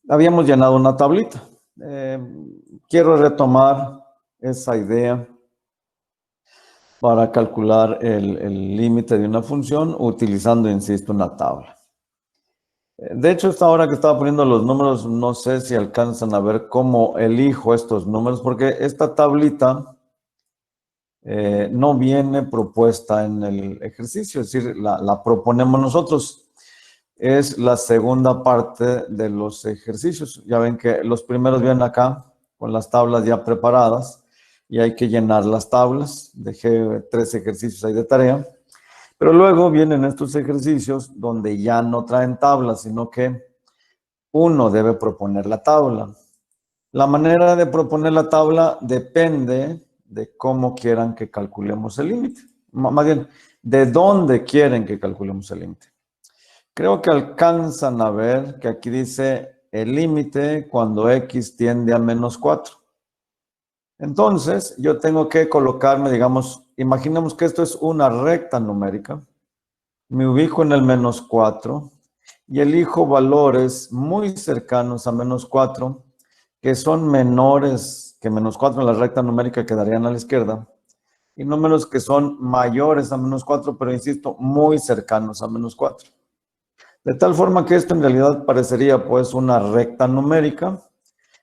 habíamos llenado una tablita. Quiero retomar esa idea para calcular el límite de una función utilizando, insisto, una tabla. De hecho, esta hora que estaba poniendo los números, no sé si alcanzan a ver cómo elijo estos números, porque esta tablita no viene propuesta en el ejercicio, es decir, la proponemos nosotros. Es la segunda parte de los ejercicios. Ya ven que los primeros vienen acá con las tablas ya preparadas y hay que llenar las tablas. Dejé 3 ejercicios ahí de tarea. Pero luego vienen estos ejercicios donde ya no traen tablas, sino que uno debe proponer la tabla. La manera de proponer la tabla depende de cómo quieran que calculemos el límite. Más bien, de dónde quieren que calculemos el límite. Creo que alcanzan a ver que aquí dice el límite cuando x tiende a -4. Entonces, yo tengo que colocarme, digamos, imaginemos que esto es una recta numérica. Me ubico en el -4 y elijo valores muy cercanos a -4, que son menores que -4 en la recta numérica, quedarían a la izquierda, y números que son mayores a -4, pero insisto, muy cercanos a -4. De tal forma que esto en realidad parecería pues una recta numérica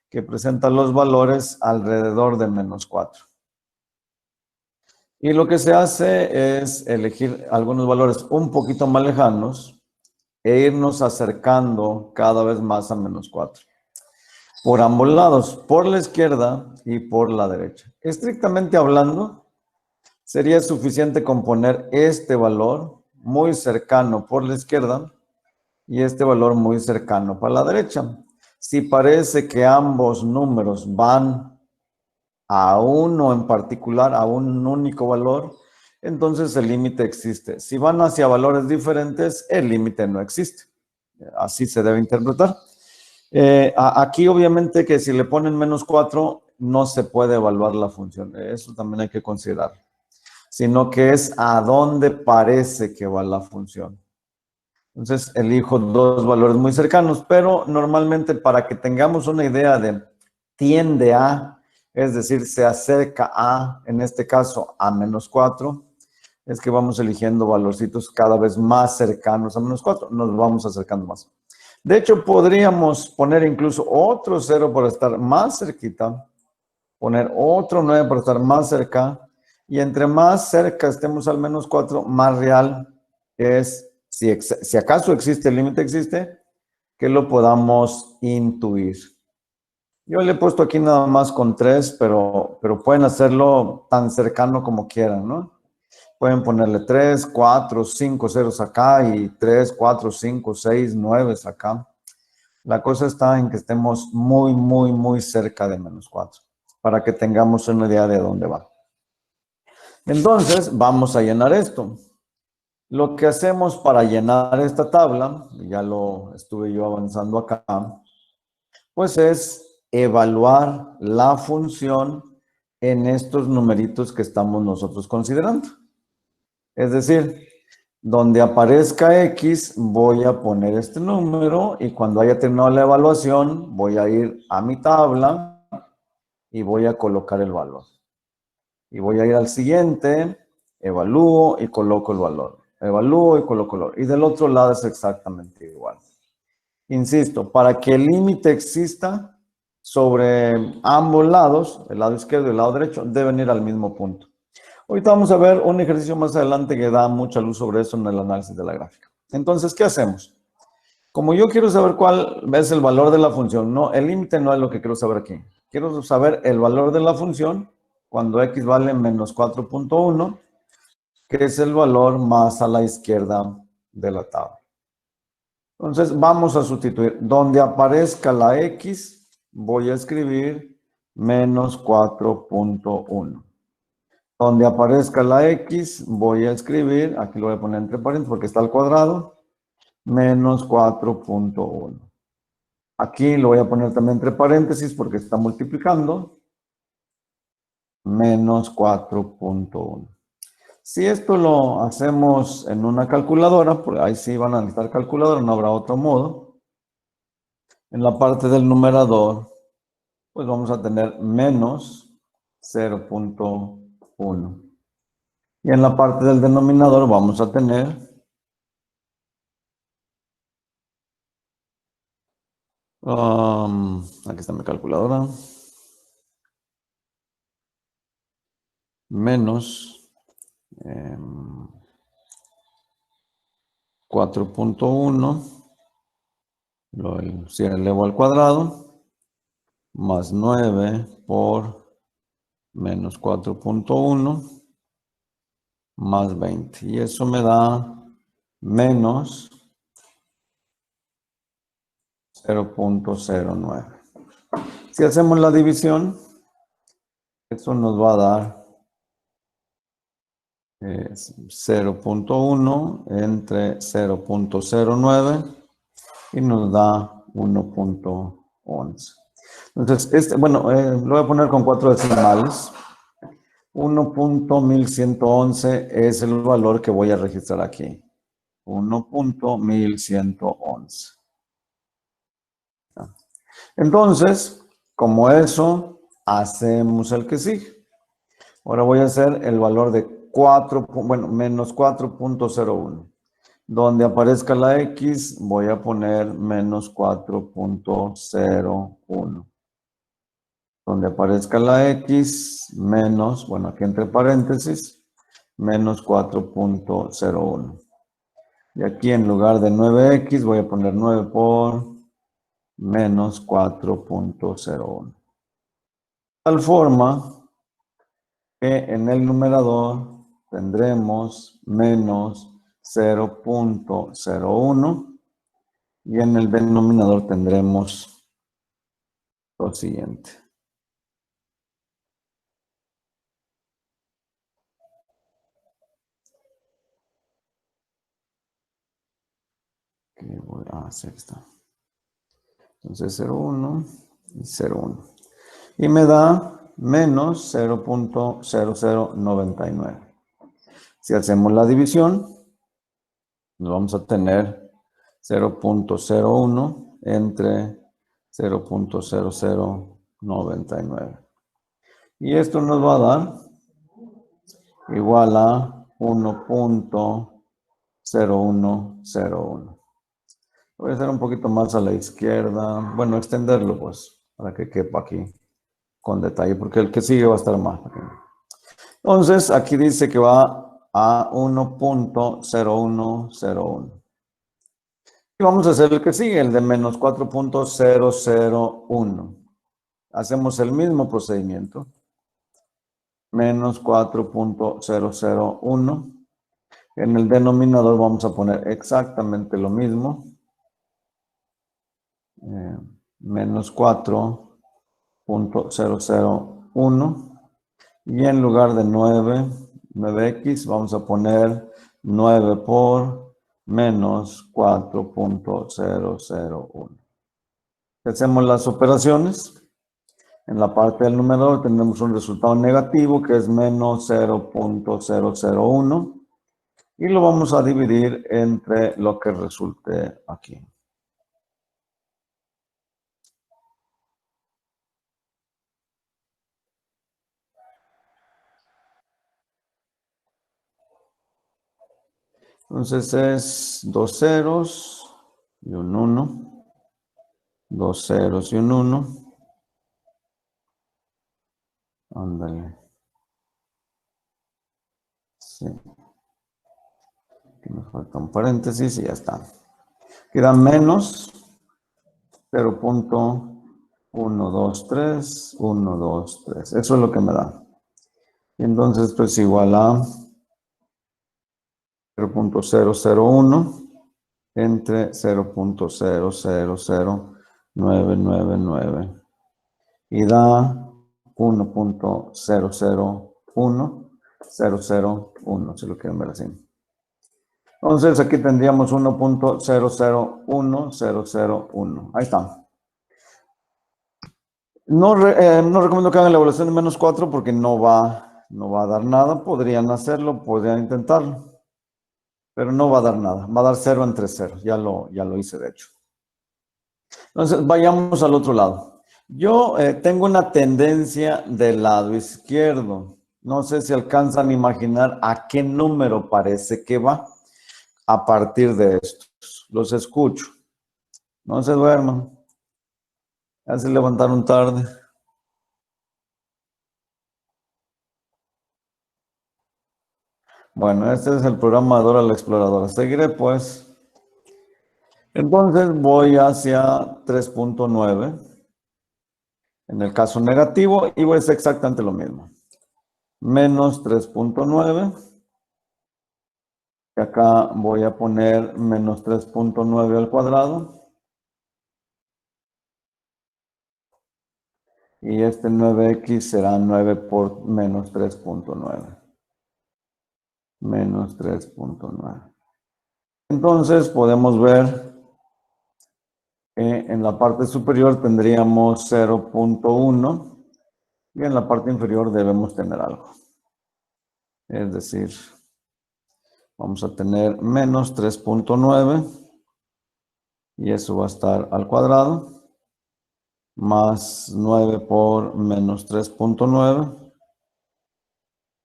que presenta los valores alrededor de -4. Y lo que se hace es elegir algunos valores un poquito más lejanos e irnos acercando cada vez más a -4. Por ambos lados, por la izquierda y por la derecha. Estrictamente hablando, sería suficiente con poner este valor muy cercano por la izquierda y este valor muy cercano para la derecha. Si parece que ambos números van a uno en particular, a un único valor, entonces el límite existe. Si van hacia valores diferentes, el límite no existe. Así se debe interpretar. Aquí obviamente que si le ponen -4, no se puede evaluar la función. Eso también hay que considerar. Sino que es a dónde parece que va la función. Entonces elijo 2 valores muy cercanos, pero normalmente para que tengamos una idea de tiende a, es decir, se acerca a, en este caso, a -4, es que vamos eligiendo valorcitos cada vez más cercanos a -4, nos vamos acercando más. De hecho, podríamos poner incluso otro 0 para estar más cerquita, poner otro 9 para estar más cerca, y entre más cerca estemos al -4, más real es, si acaso existe, el límite existe, que lo podamos intuir. Yo le he puesto aquí nada más con 3, pero pueden hacerlo tan cercano como quieran, ¿no? Pueden ponerle 3, 4, 5 ceros acá y 3, 4, 5, 6, 9 acá. La cosa está en que estemos muy, muy, muy cerca de -4 para que tengamos una idea de dónde va. Entonces, vamos a llenar esto. Lo que hacemos para llenar esta tabla, ya lo estuve yo avanzando acá, pues es evaluar la función en estos numeritos que estamos nosotros considerando. Es decir, donde aparezca X, voy a poner este número y cuando haya terminado la evaluación, voy a ir a mi tabla y voy a colocar el valor. Y voy a ir al siguiente, evalúo y coloco el valor. Evalúo y coloco el valor. Y del otro lado es exactamente igual. Insisto, para que el límite exista sobre ambos lados, el lado izquierdo y el lado derecho, deben ir al mismo punto. Ahorita vamos a ver un ejercicio más adelante que da mucha luz sobre eso en el análisis de la gráfica. Entonces, ¿qué hacemos? Como yo quiero saber cuál es el valor de la función, no, el límite no es lo que quiero saber aquí. Quiero saber el valor de la función cuando x vale -4.1, que es el valor más a la izquierda de la tabla. Entonces, vamos a sustituir. Donde aparezca la x, voy a escribir -4.1. Donde aparezca la x, voy a escribir, aquí lo voy a poner entre paréntesis porque está al cuadrado, -4.1. Aquí lo voy a poner también entre paréntesis porque está multiplicando, -4.1. Si esto lo hacemos en una calculadora, pues ahí sí van a necesitar calculadora, no habrá otro modo. En la parte del numerador, pues vamos a tener menos 0.1. Y en la parte del denominador vamos a tener aquí está mi calculadora. Menos 4.1, si elevo al cuadrado, más 9 por menos 4.1, más 20. Y eso me da menos 0.09. Si hacemos la división, eso nos va a dar 0.1 entre 0.09 y nos da 1.11. Entonces, bueno, lo voy a poner con 4 decimales. 1.1111 es el valor que voy a registrar aquí. 1.1111. Entonces, como eso, hacemos el que sigue. Ahora voy a hacer el valor de menos 4.01. Donde aparezca la X, voy a poner menos 4.01. Donde aparezca la X, menos, bueno, aquí entre paréntesis, menos 4.01. Y aquí en lugar de 9X, voy a poner 9 por menos 4.01. De tal forma que en el numerador tendremos menos 0.01 y en el denominador tendremos lo siguiente. Aquí está. Entonces 0.1 y 0.1. Y me da menos 0.0099. Si hacemos la división, nos vamos a tener 0.01 entre 0.0099. Y esto nos va a dar igual a 1.0101. Voy a hacer un poquito más a la izquierda. Bueno, extenderlo pues, para que quepa aquí con detalle, porque el que sigue va a estar más pequeño. Entonces, aquí dice que va a 1.0101. Y vamos a hacer el que sigue, el de menos 4.001. Hacemos el mismo procedimiento. Menos 4.001. En el denominador vamos a poner exactamente lo mismo. Menos 4.001. Y en lugar de 9x, vamos a poner 9 por menos 4.001. Hacemos las operaciones. En la parte del numerador tenemos un resultado negativo que es menos 0.001 y lo vamos a dividir entre lo que resulte aquí. Entonces es 2 ceros y un 1, 2 ceros y un 1. Ándale. Sí. Aquí me falta un paréntesis y ya está. Queda menos 0.123, 123. Eso es lo que me da. Y entonces esto es igual a 0.001 entre 0.000999 y da 1.001001, si lo quieren ver así. Entonces aquí tendríamos 1.001001. Ahí está. No recomiendo que hagan la evaluación de menos 4 porque no va a dar nada. Podrían hacerlo, podrían intentarlo. Pero no va a dar nada. Va a dar 0 entre 0. Ya lo hice de hecho. Entonces, vayamos al otro lado. Yo tengo una tendencia del lado izquierdo. No sé si alcanzan a imaginar a qué número parece que va a partir de estos. Los escucho. No se duerman. Ya se levantaron tarde. Bueno, este es el programa Dora la Exploradora. Seguiré pues. Entonces voy hacia 3.9. En el caso negativo, y voy a hacer exactamente lo mismo. Menos 3.9. Y acá voy a poner menos 3.9 al cuadrado. Y este 9x será 9 por menos 3.9. Menos 3.9. Entonces podemos ver que en la parte superior tendríamos 0.1 y en la parte inferior debemos tener algo. Es decir, vamos a tener menos 3.9 y eso va a estar al cuadrado, más 9 por menos 3.9,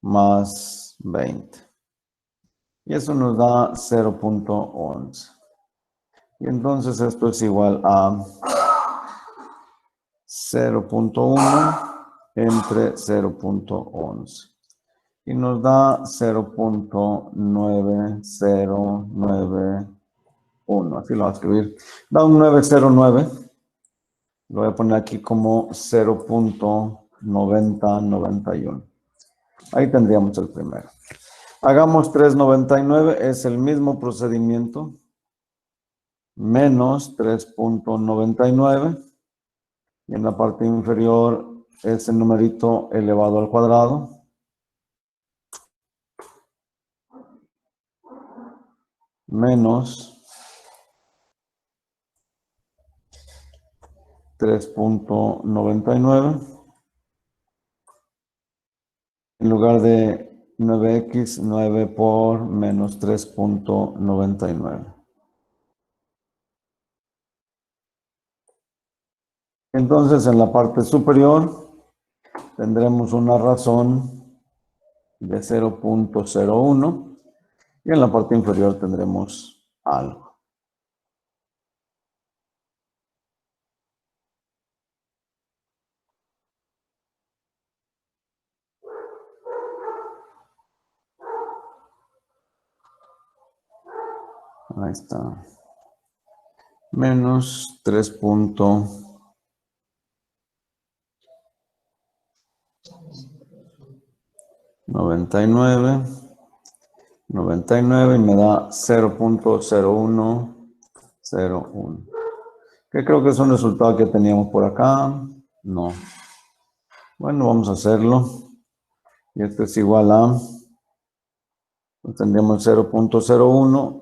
más 20. Y eso nos da 0.11. Y entonces esto es igual a 0.1 entre 0.11. Y nos da 0.9091. Así lo voy a escribir. Da un 909. Lo voy a poner aquí como 0.9091. Ahí tendríamos el primero. Hagamos 399. Es el mismo procedimiento. Menos 3.99. Y en la parte inferior es el numerito elevado al cuadrado. Menos 3.99. En lugar de 9x, 9 por menos 3.99. Entonces, en la parte superior tendremos una razón de 0.01 y en la parte inferior tendremos algo. Ahí está. Menos 3.99. 99 y me da 0.0101. Que creo que es un resultado que teníamos por acá. No. Bueno, vamos a hacerlo. Y esto es igual a, pues tendríamos 0.01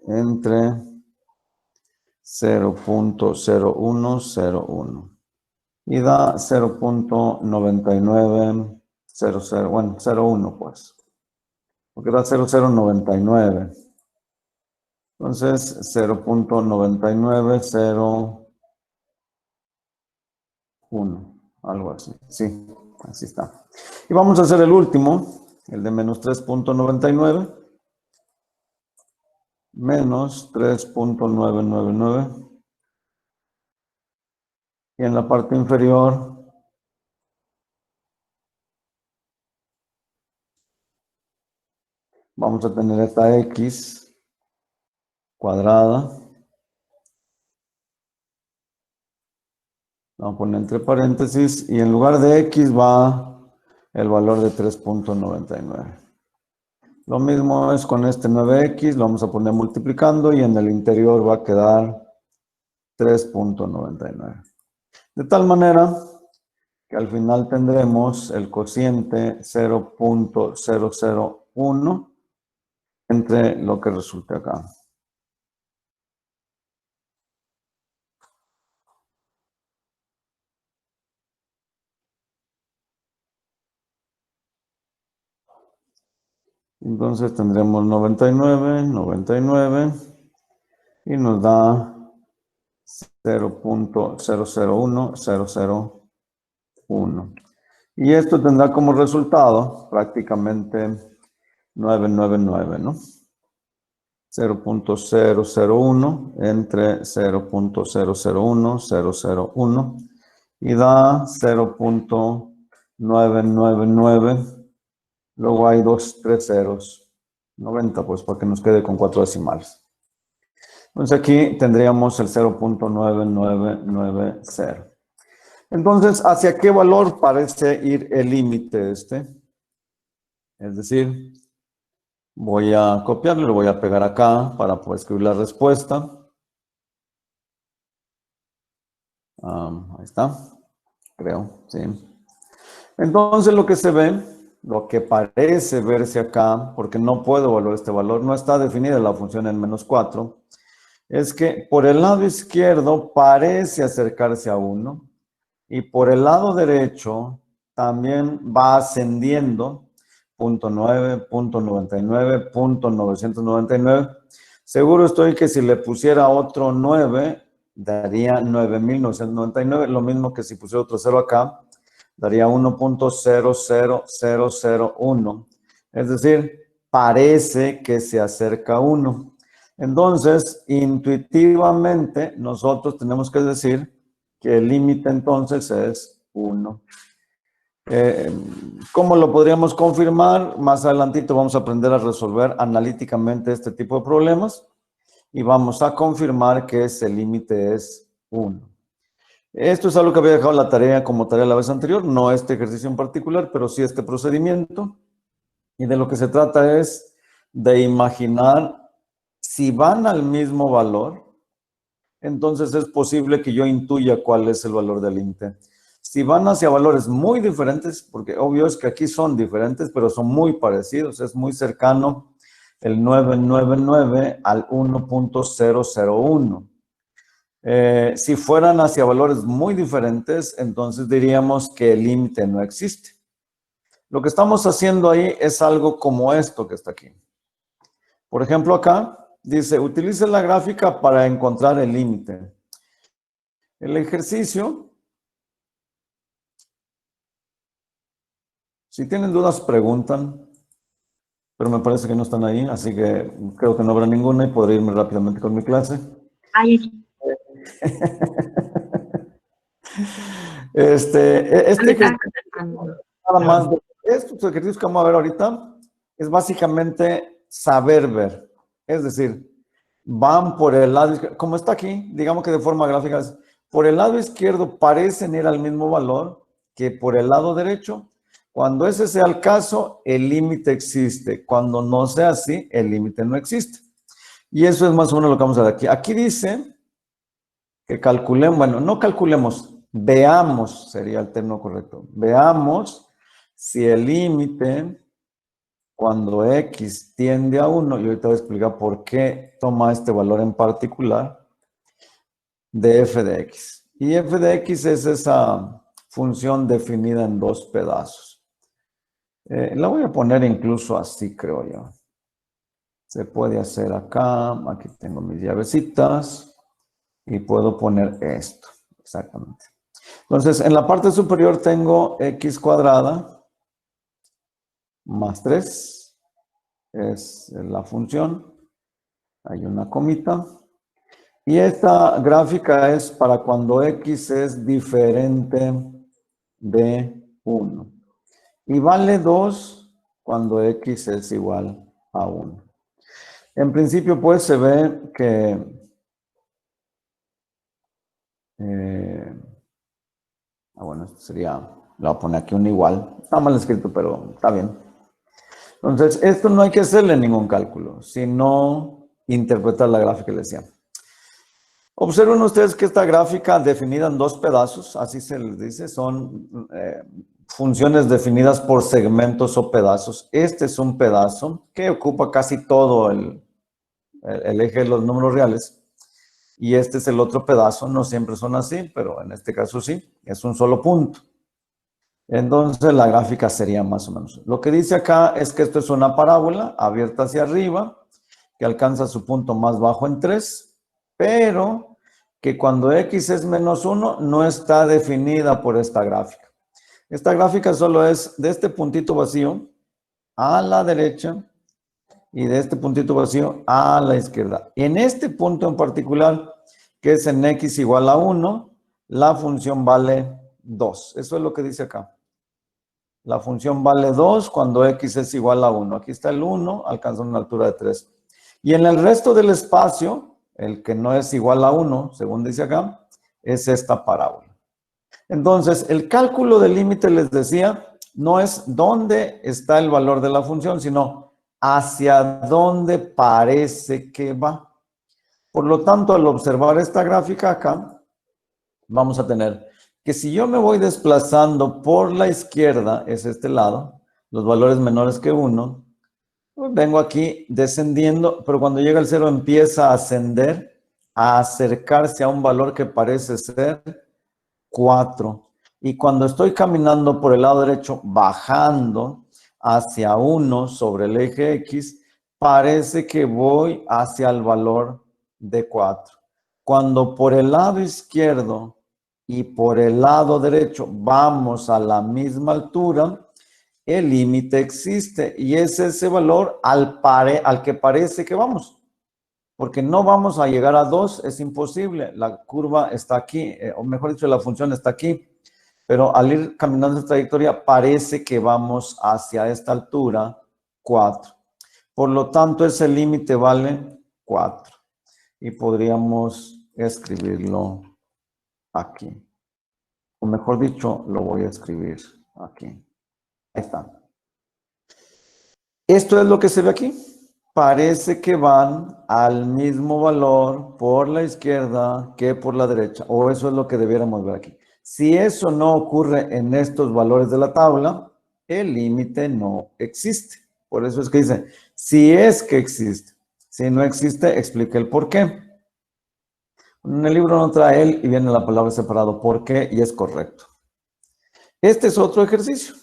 entre 0.0101. Y da 0.9900. Bueno, 0.1 pues. Porque da 0.099. Entonces, 0.9901. Algo así. Sí, así está. Y vamos a hacer el último, el de menos 3.99. Menos 3.999. Y en la parte inferior vamos a tener esta x cuadrada. Vamos a poner entre paréntesis y en lugar de x va el valor de 3.99. Lo mismo es con este 9x, lo vamos a poner multiplicando y en el interior va a quedar 3.99. De tal manera que al final tendremos el cociente 0.001 entre lo que resulte acá. Entonces tendremos 99 y nos da 0.001001. Y esto tendrá como resultado prácticamente 999, ¿no? 0.001 entre 0.001001 y da 0.999. Luego hay 3 ceros. 90, pues, para que nos quede con 4 decimales. Entonces aquí tendríamos el 0.9990. Entonces, ¿hacia qué valor parece ir el límite este? Es decir, voy a copiarlo, lo voy a pegar acá para poder escribir la respuesta. Ahí está, creo, sí. Entonces lo que se ve, lo que parece verse acá, porque no puedo evaluar este valor, no está definida la función en -4, es que por el lado izquierdo parece acercarse a 1 y por el lado derecho también va ascendiendo 0.9, 0.99, 0.999. Seguro estoy que si le pusiera otro 9, daría 9.999, lo mismo que si pusiera otro 0 acá, daría 1.00001. Es decir, parece que se acerca a 1. Entonces, intuitivamente, nosotros tenemos que decir que el límite entonces es 1. ¿Cómo lo podríamos confirmar? Más adelantito vamos a aprender a resolver analíticamente este tipo de problemas y vamos a confirmar que ese límite es 1. Esto es algo que había dejado la tarea como tarea la vez anterior, no este ejercicio en particular, pero sí este procedimiento. Y de lo que se trata es de imaginar si van al mismo valor, entonces es posible que yo intuya cuál es el valor del límite. Si van hacia valores muy diferentes, porque obvio es que aquí son diferentes, pero son muy parecidos, es muy cercano el 999 al 1.001. Si fueran hacia valores muy diferentes, entonces diríamos que el límite no existe. Lo que estamos haciendo ahí es algo como esto que está aquí. Por ejemplo, acá dice, utilice la gráfica para encontrar el límite. El ejercicio, si tienen dudas, preguntan, pero me parece que no están ahí, así que creo que no habrá ninguna y podré irme rápidamente con mi clase. Este ejercicio, nada más de estos ejercicios que vamos a ver ahorita, es básicamente saber ver. Es decir, van por el lado izquierdo, como está aquí, digamos que de forma gráfica, por el lado izquierdo parecen ir al mismo valor que por el lado derecho. Cuando ese sea el caso, el límite existe. Cuando no sea así, el límite no existe. Y eso es más o menos lo que vamos a ver aquí. Aquí dice que calculemos, bueno, no calculemos, veamos, sería el término correcto. Veamos si el límite, cuando x tiende a 1, y ahorita voy a explicar por qué toma este valor en particular, de f de x. Y f de x es esa función definida en 2 pedazos. La voy a poner incluso así, creo yo. Se puede hacer acá, aquí tengo mis llavecitas. Y puedo poner esto, exactamente. Entonces, en la parte superior tengo x cuadrada más 3. Es la función. Hay una comita. Y esta gráfica es para cuando x es diferente de 1. Y vale 2 cuando x es igual a 1. En principio, pues, se ve que bueno, esto sería, le voy a poner aquí un igual. Está mal escrito, pero está bien. Entonces, esto no hay que hacerle ningún cálculo, sino interpretar la gráfica que les decía. Observen ustedes que esta gráfica definida en 2 pedazos, así se les dice, son funciones definidas por segmentos o pedazos. Este es un pedazo que ocupa casi todo el eje de los números reales. Y este es el otro pedazo, no siempre son así, pero en este caso sí, es un solo punto. Entonces la gráfica sería más o menos. Lo que dice acá es que esto es una parábola abierta hacia arriba, que alcanza su punto más bajo en 3, pero que cuando x es menos 1 no está definida por esta gráfica. Esta gráfica solo es de este puntito vacío a la derecha y de este puntito vacío a la izquierda. En este punto en particular, que es en x igual a 1, la función vale 2. Eso es lo que dice acá. La función vale 2 cuando x es igual a 1. Aquí está el 1, alcanza una altura de 3. Y en el resto del espacio, el que no es igual a 1, según dice acá, es esta parábola. Entonces, el cálculo del límite, les decía, no es dónde está el valor de la función, sino hacia dónde parece que va. Por lo tanto, al observar esta gráfica acá, vamos a tener que si yo me voy desplazando por la izquierda, es este lado, los valores menores que 1, pues vengo aquí descendiendo, pero cuando llega el 0 empieza a ascender, a acercarse a un valor que parece ser 4. Y cuando estoy caminando por el lado derecho, bajando hacia 1 sobre el eje X, parece que voy hacia el valor de 4. Cuando por el lado izquierdo y por el lado derecho vamos a la misma altura, el límite existe y es ese valor al que parece que vamos. Porque no vamos a llegar a 2, es imposible. La curva está aquí, o mejor dicho, la función está aquí. Pero al ir caminando esta trayectoria, parece que vamos hacia esta altura, 4. Por lo tanto, ese límite vale 4. Y podríamos escribirlo aquí. O mejor dicho, lo voy a escribir aquí. Ahí está. Esto es lo que se ve aquí. Parece que van al mismo valor por la izquierda que por la derecha, o eso es lo que debiéramos ver aquí. Si eso no ocurre en estos valores de la tabla, el límite no existe. Por eso es que dice, si es que existe. Si no existe, explique el por qué. En el libro no trae él y viene la palabra separado por qué y es correcto. Este es otro ejercicio.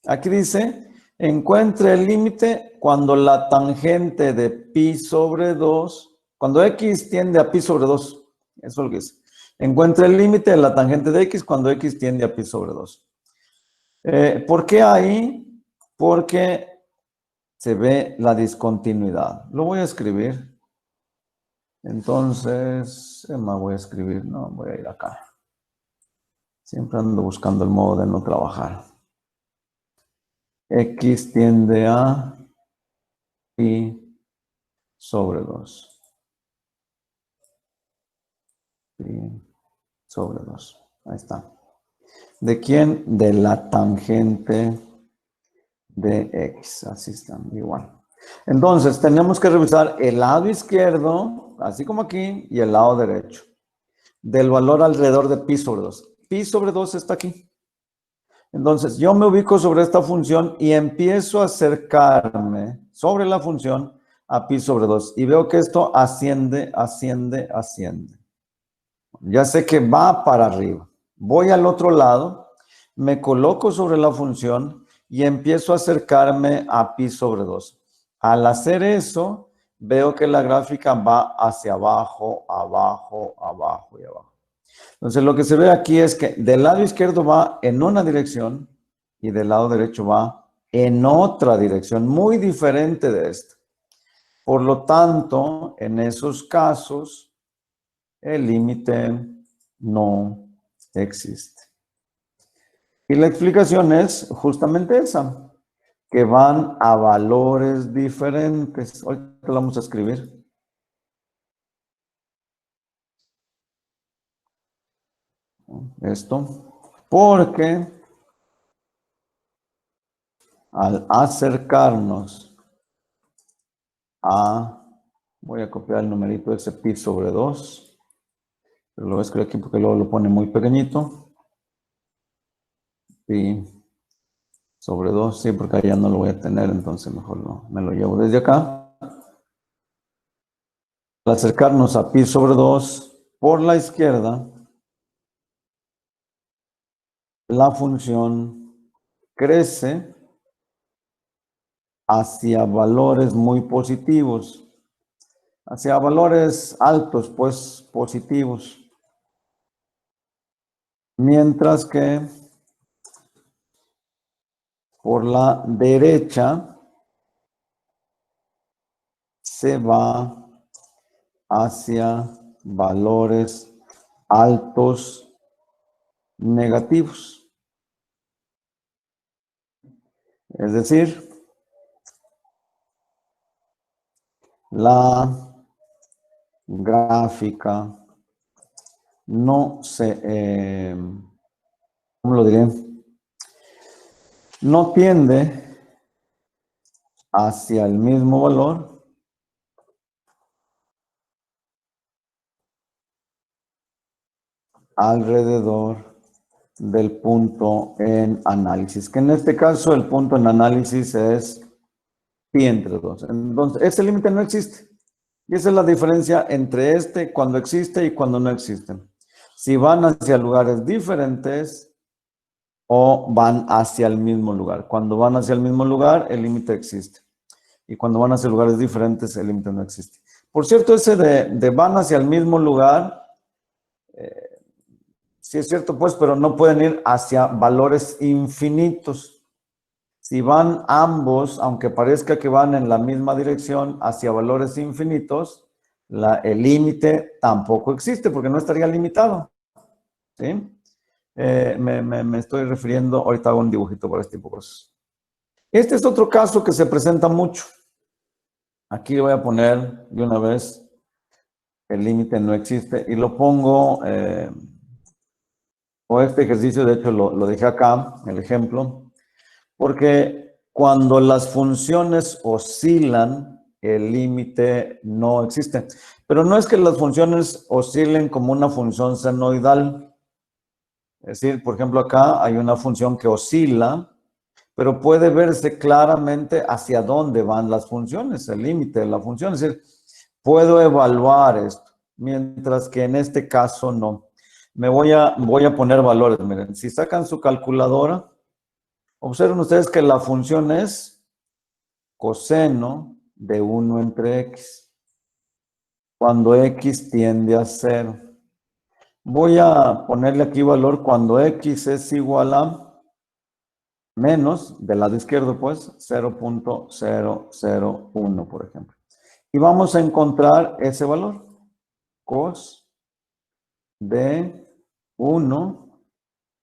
Aquí dice, encuentre el límite cuando la tangente de pi sobre 2, cuando x tiende a pi sobre 2. Eso es lo que dice. Encuentre el límite de la tangente de x cuando x tiende a pi sobre 2. ¿Por qué ahí? Porque se ve la discontinuidad. Lo voy a escribir. Entonces, ¿qué más voy a escribir? No, voy a ir acá. Siempre ando buscando el modo de no trabajar. X tiende a pi sobre 2. Pi sobre 2. Ahí está. ¿De quién? De la tangente de x. Así están, igual. Entonces, tenemos que revisar el lado izquierdo, así como aquí, y el lado derecho. Del valor alrededor de pi sobre 2. Pi sobre 2 está aquí. Entonces, yo me ubico sobre esta función y empiezo a acercarme sobre la función a pi sobre 2. Y veo que esto asciende, asciende, asciende. Ya sé que va para arriba. Voy al otro lado, me coloco sobre la función y empiezo a acercarme a pi sobre 2. Al hacer eso, veo que la gráfica va hacia abajo, abajo, abajo y abajo. Entonces, lo que se ve aquí es que del lado izquierdo va en una dirección y del lado derecho va en otra dirección, muy diferente de esta. Por lo tanto, en esos casos, el límite no existe. Y la explicación es justamente esa, que van a valores diferentes. Ahorita lo vamos a escribir. Esto, porque al acercarnos a, voy a copiar el numerito ese pi sobre 2, pero lo voy a escribir aquí porque luego lo pone muy pequeñito. Pi sobre 2, sí, porque allá no lo voy a tener, entonces mejor no, me lo llevo desde acá. Al acercarnos a pi sobre 2 por la izquierda, la función crece hacia valores muy positivos, hacia valores altos, pues positivos. Mientras que por la derecha se va hacia valores altos negativos. Es decir, la gráfica no se, ¿cómo lo diré? No tiende hacia el mismo valor alrededor del punto en análisis, que en este caso el punto en análisis es pi entre 2. Entonces, ese límite no existe. Y esa es la diferencia entre este cuando existe y cuando no existe. Si van hacia lugares diferentes o van hacia el mismo lugar. Cuando van hacia el mismo lugar, el límite existe. Y cuando van hacia lugares diferentes, el límite no existe. Por cierto, ese de van hacia el mismo lugar, sí es cierto, pues, pero no pueden ir hacia valores infinitos. Si van ambos, aunque parezca que van en la misma dirección, hacia valores infinitos, el límite tampoco existe porque no estaría limitado. ¿Sí? Me estoy refiriendo, ahorita hago un dibujito para este tipo de cosas. Este es otro caso que se presenta mucho. Aquí le voy a poner de una vez, el límite no existe, y lo pongo, o este ejercicio, de hecho lo dejé acá, el ejemplo, porque cuando las funciones oscilan, el límite no existe. Pero no es que las funciones oscilen como una función senoidal. Es decir, por ejemplo, acá hay una función que oscila, pero puede verse claramente hacia dónde van las funciones, el límite de la función. Es decir, puedo evaluar esto, mientras que en este caso no. Voy a poner valores. Miren, si sacan su calculadora, observen ustedes que la función es coseno de 1 entre x, cuando x tiende a 0. Voy a ponerle aquí valor cuando x es igual a menos, del lado izquierdo pues, 0.001, por ejemplo. Y vamos a encontrar ese valor, cos de 1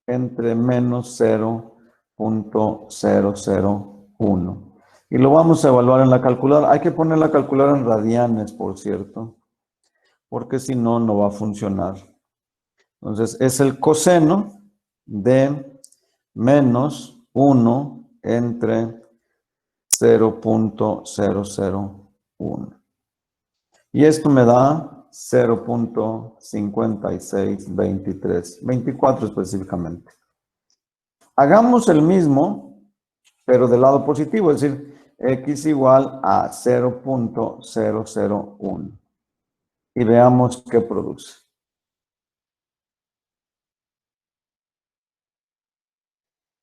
entre menos 0.001. Y lo vamos a evaluar en la calculadora. Hay que poner la calculadora en radianes, por cierto, porque si no, no va a funcionar. Entonces, es el coseno de menos 1 entre 0.001. Y esto me da 0.5623, 24 específicamente. Hagamos el mismo, pero del lado positivo, es decir, x igual a 0.001. Y veamos qué produce.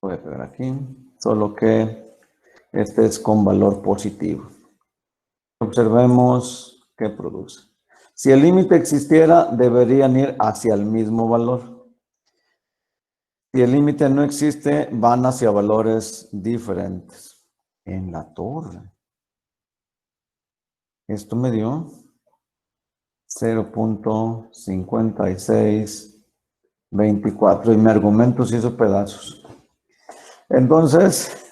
Voy a pegar aquí, solo que este es con valor positivo. Observemos qué produce. Si el límite existiera, deberían ir hacia el mismo valor. Si el límite no existe, van hacia valores diferentes. En la torre. Esto me dio 0.5624 y mi argumento se hizo pedazos. Entonces,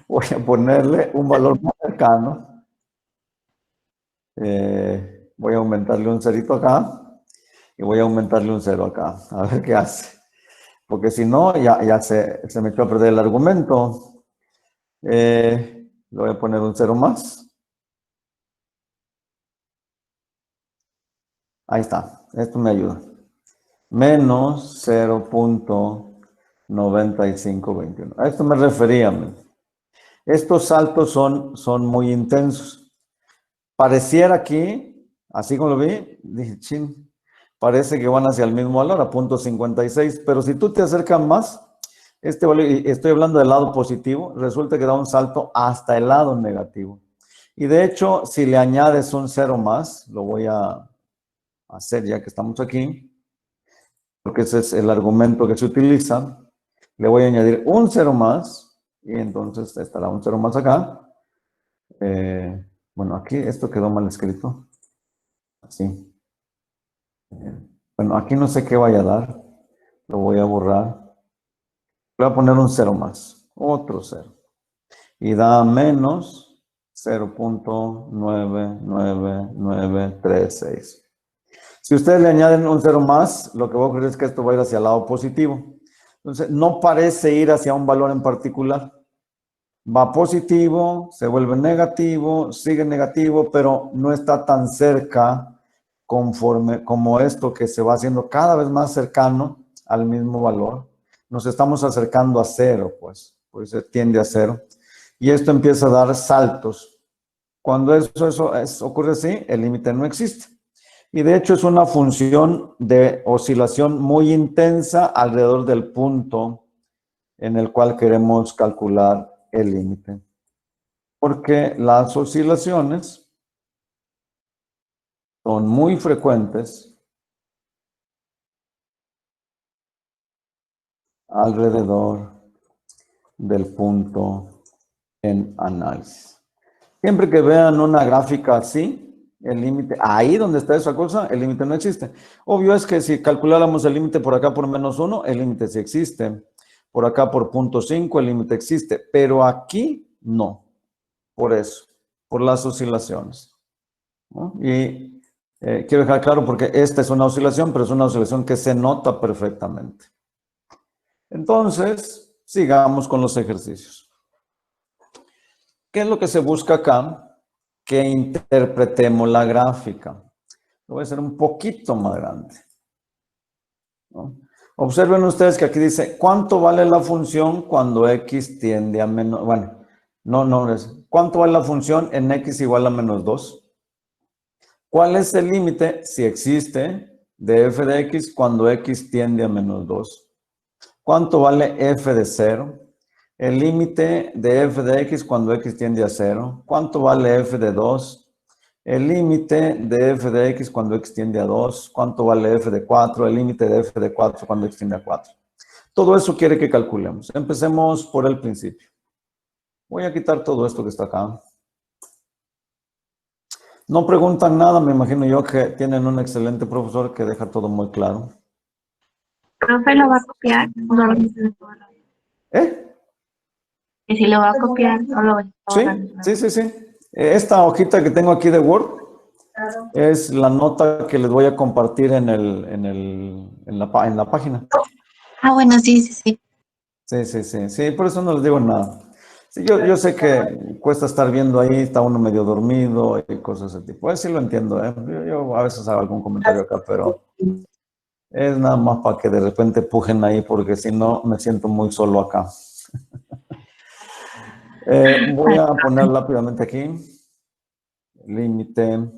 voy a ponerle un valor más cercano. Voy a aumentarle un cerito acá y voy a aumentarle un 0 acá. A ver qué hace. Porque si no, ya se me echó a perder el argumento. Le voy a poner un 0 más. Ahí está. Esto me ayuda. Menos 0.9521. A esto me refería. Estos saltos son muy intensos. Pareciera aquí, así como lo vi, dije, chin, parece que van hacia el mismo valor, a 0.56, pero si tú te acercas más, este valor, y estoy hablando del lado positivo, resulta que da un salto hasta el lado negativo. Y de hecho, si le añades un 0 más, lo voy a hacer ya que estamos aquí, porque ese es el argumento que se utiliza. Le voy a añadir un 0 más, y entonces estará un 0 más acá. Bueno, aquí esto quedó mal escrito. Así. Bueno, aquí no sé qué vaya a dar. Lo voy a borrar. Voy a poner un 0 más. Otro 0. Y da menos 0.99936. Si ustedes le añaden un 0 más, lo que va a ocurrir es que esto va a ir hacia el lado positivo. Entonces, no parece ir hacia un valor en particular. Va positivo, se vuelve negativo, sigue negativo, pero no está tan cerca conforme como esto que se va haciendo cada vez más cercano al mismo valor. Nos estamos acercando a cero, pues se tiende a cero. Y esto empieza a dar saltos. Cuando ocurre así, el límite no existe. Y de hecho es una función de oscilación muy intensa alrededor del punto en el cual queremos calcular el límite. Porque las oscilaciones son muy frecuentes alrededor del punto en análisis. Siempre que vean una gráfica así, el límite, ahí donde está esa cosa, el límite no existe. Obvio es que si calculáramos el límite por acá por -1, el límite sí existe. Por acá por 0.5, el límite existe. Pero aquí no. Por eso, por las oscilaciones, ¿no? Y quiero dejar claro porque esta es una oscilación, pero es una oscilación que se nota perfectamente. Entonces, sigamos con los ejercicios. ¿Qué es lo que se busca acá? Que interpretemos la gráfica. Lo voy a hacer un poquito más grande, ¿no? Observen ustedes que aquí dice, ¿cuánto vale la función cuando x tiende a menos? Bueno, no es. ¿Cuánto vale la función en x igual a -2? ¿Cuál es el límite, si existe, de f de x cuando x tiende a -2? ¿Cuánto vale f de 0? El límite de f de x cuando x tiende a 0. ¿Cuánto vale f de 2? El límite de f de x cuando x tiende a 2. ¿Cuánto vale f de 4? El límite de f de 4 cuando x tiende a 4. Todo eso quiere que calculemos. Empecemos por el principio. Voy a quitar todo esto que está acá. No preguntan nada, me imagino yo que tienen un excelente profesor que deja todo muy claro. ¿Profe lo va a copiar o no lo necesita? ¿Eh? ¿Y si lo va a copiar o lo va a Sí. Esta hojita que tengo aquí de Word es la nota que les voy a compartir en la página. Ah, bueno, sí. Sí, por eso no les digo nada. Sí, yo sé que cuesta estar viendo ahí, está uno medio dormido y cosas de ese tipo. Sí lo entiendo, ¿eh? Yo a veces hago algún comentario acá, pero es nada más para que de repente pujen ahí, porque si no me siento muy solo acá. Voy a poner rápidamente aquí. Límite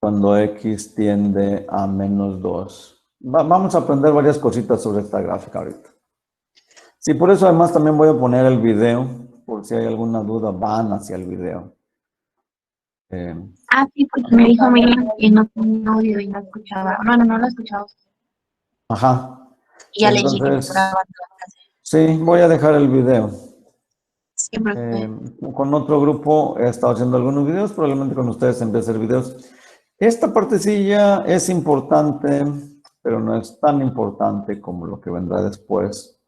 cuando x tiende a -2. Vamos a aprender varias cositas sobre esta gráfica ahorita. Sí, por eso además también voy a poner el video, por si hay alguna duda, van hacia el video. Sí, porque me dijo Miriam que no tenía audio y no escuchaba. No lo escuchaba. Ajá. Y ya le dije que Entonces, grabando. sí, voy a dejar el video. Siempre Con otro grupo he estado haciendo algunos videos, probablemente con ustedes empecé a hacer videos. Esta partecilla es importante, pero no es tan importante como lo que vendrá después.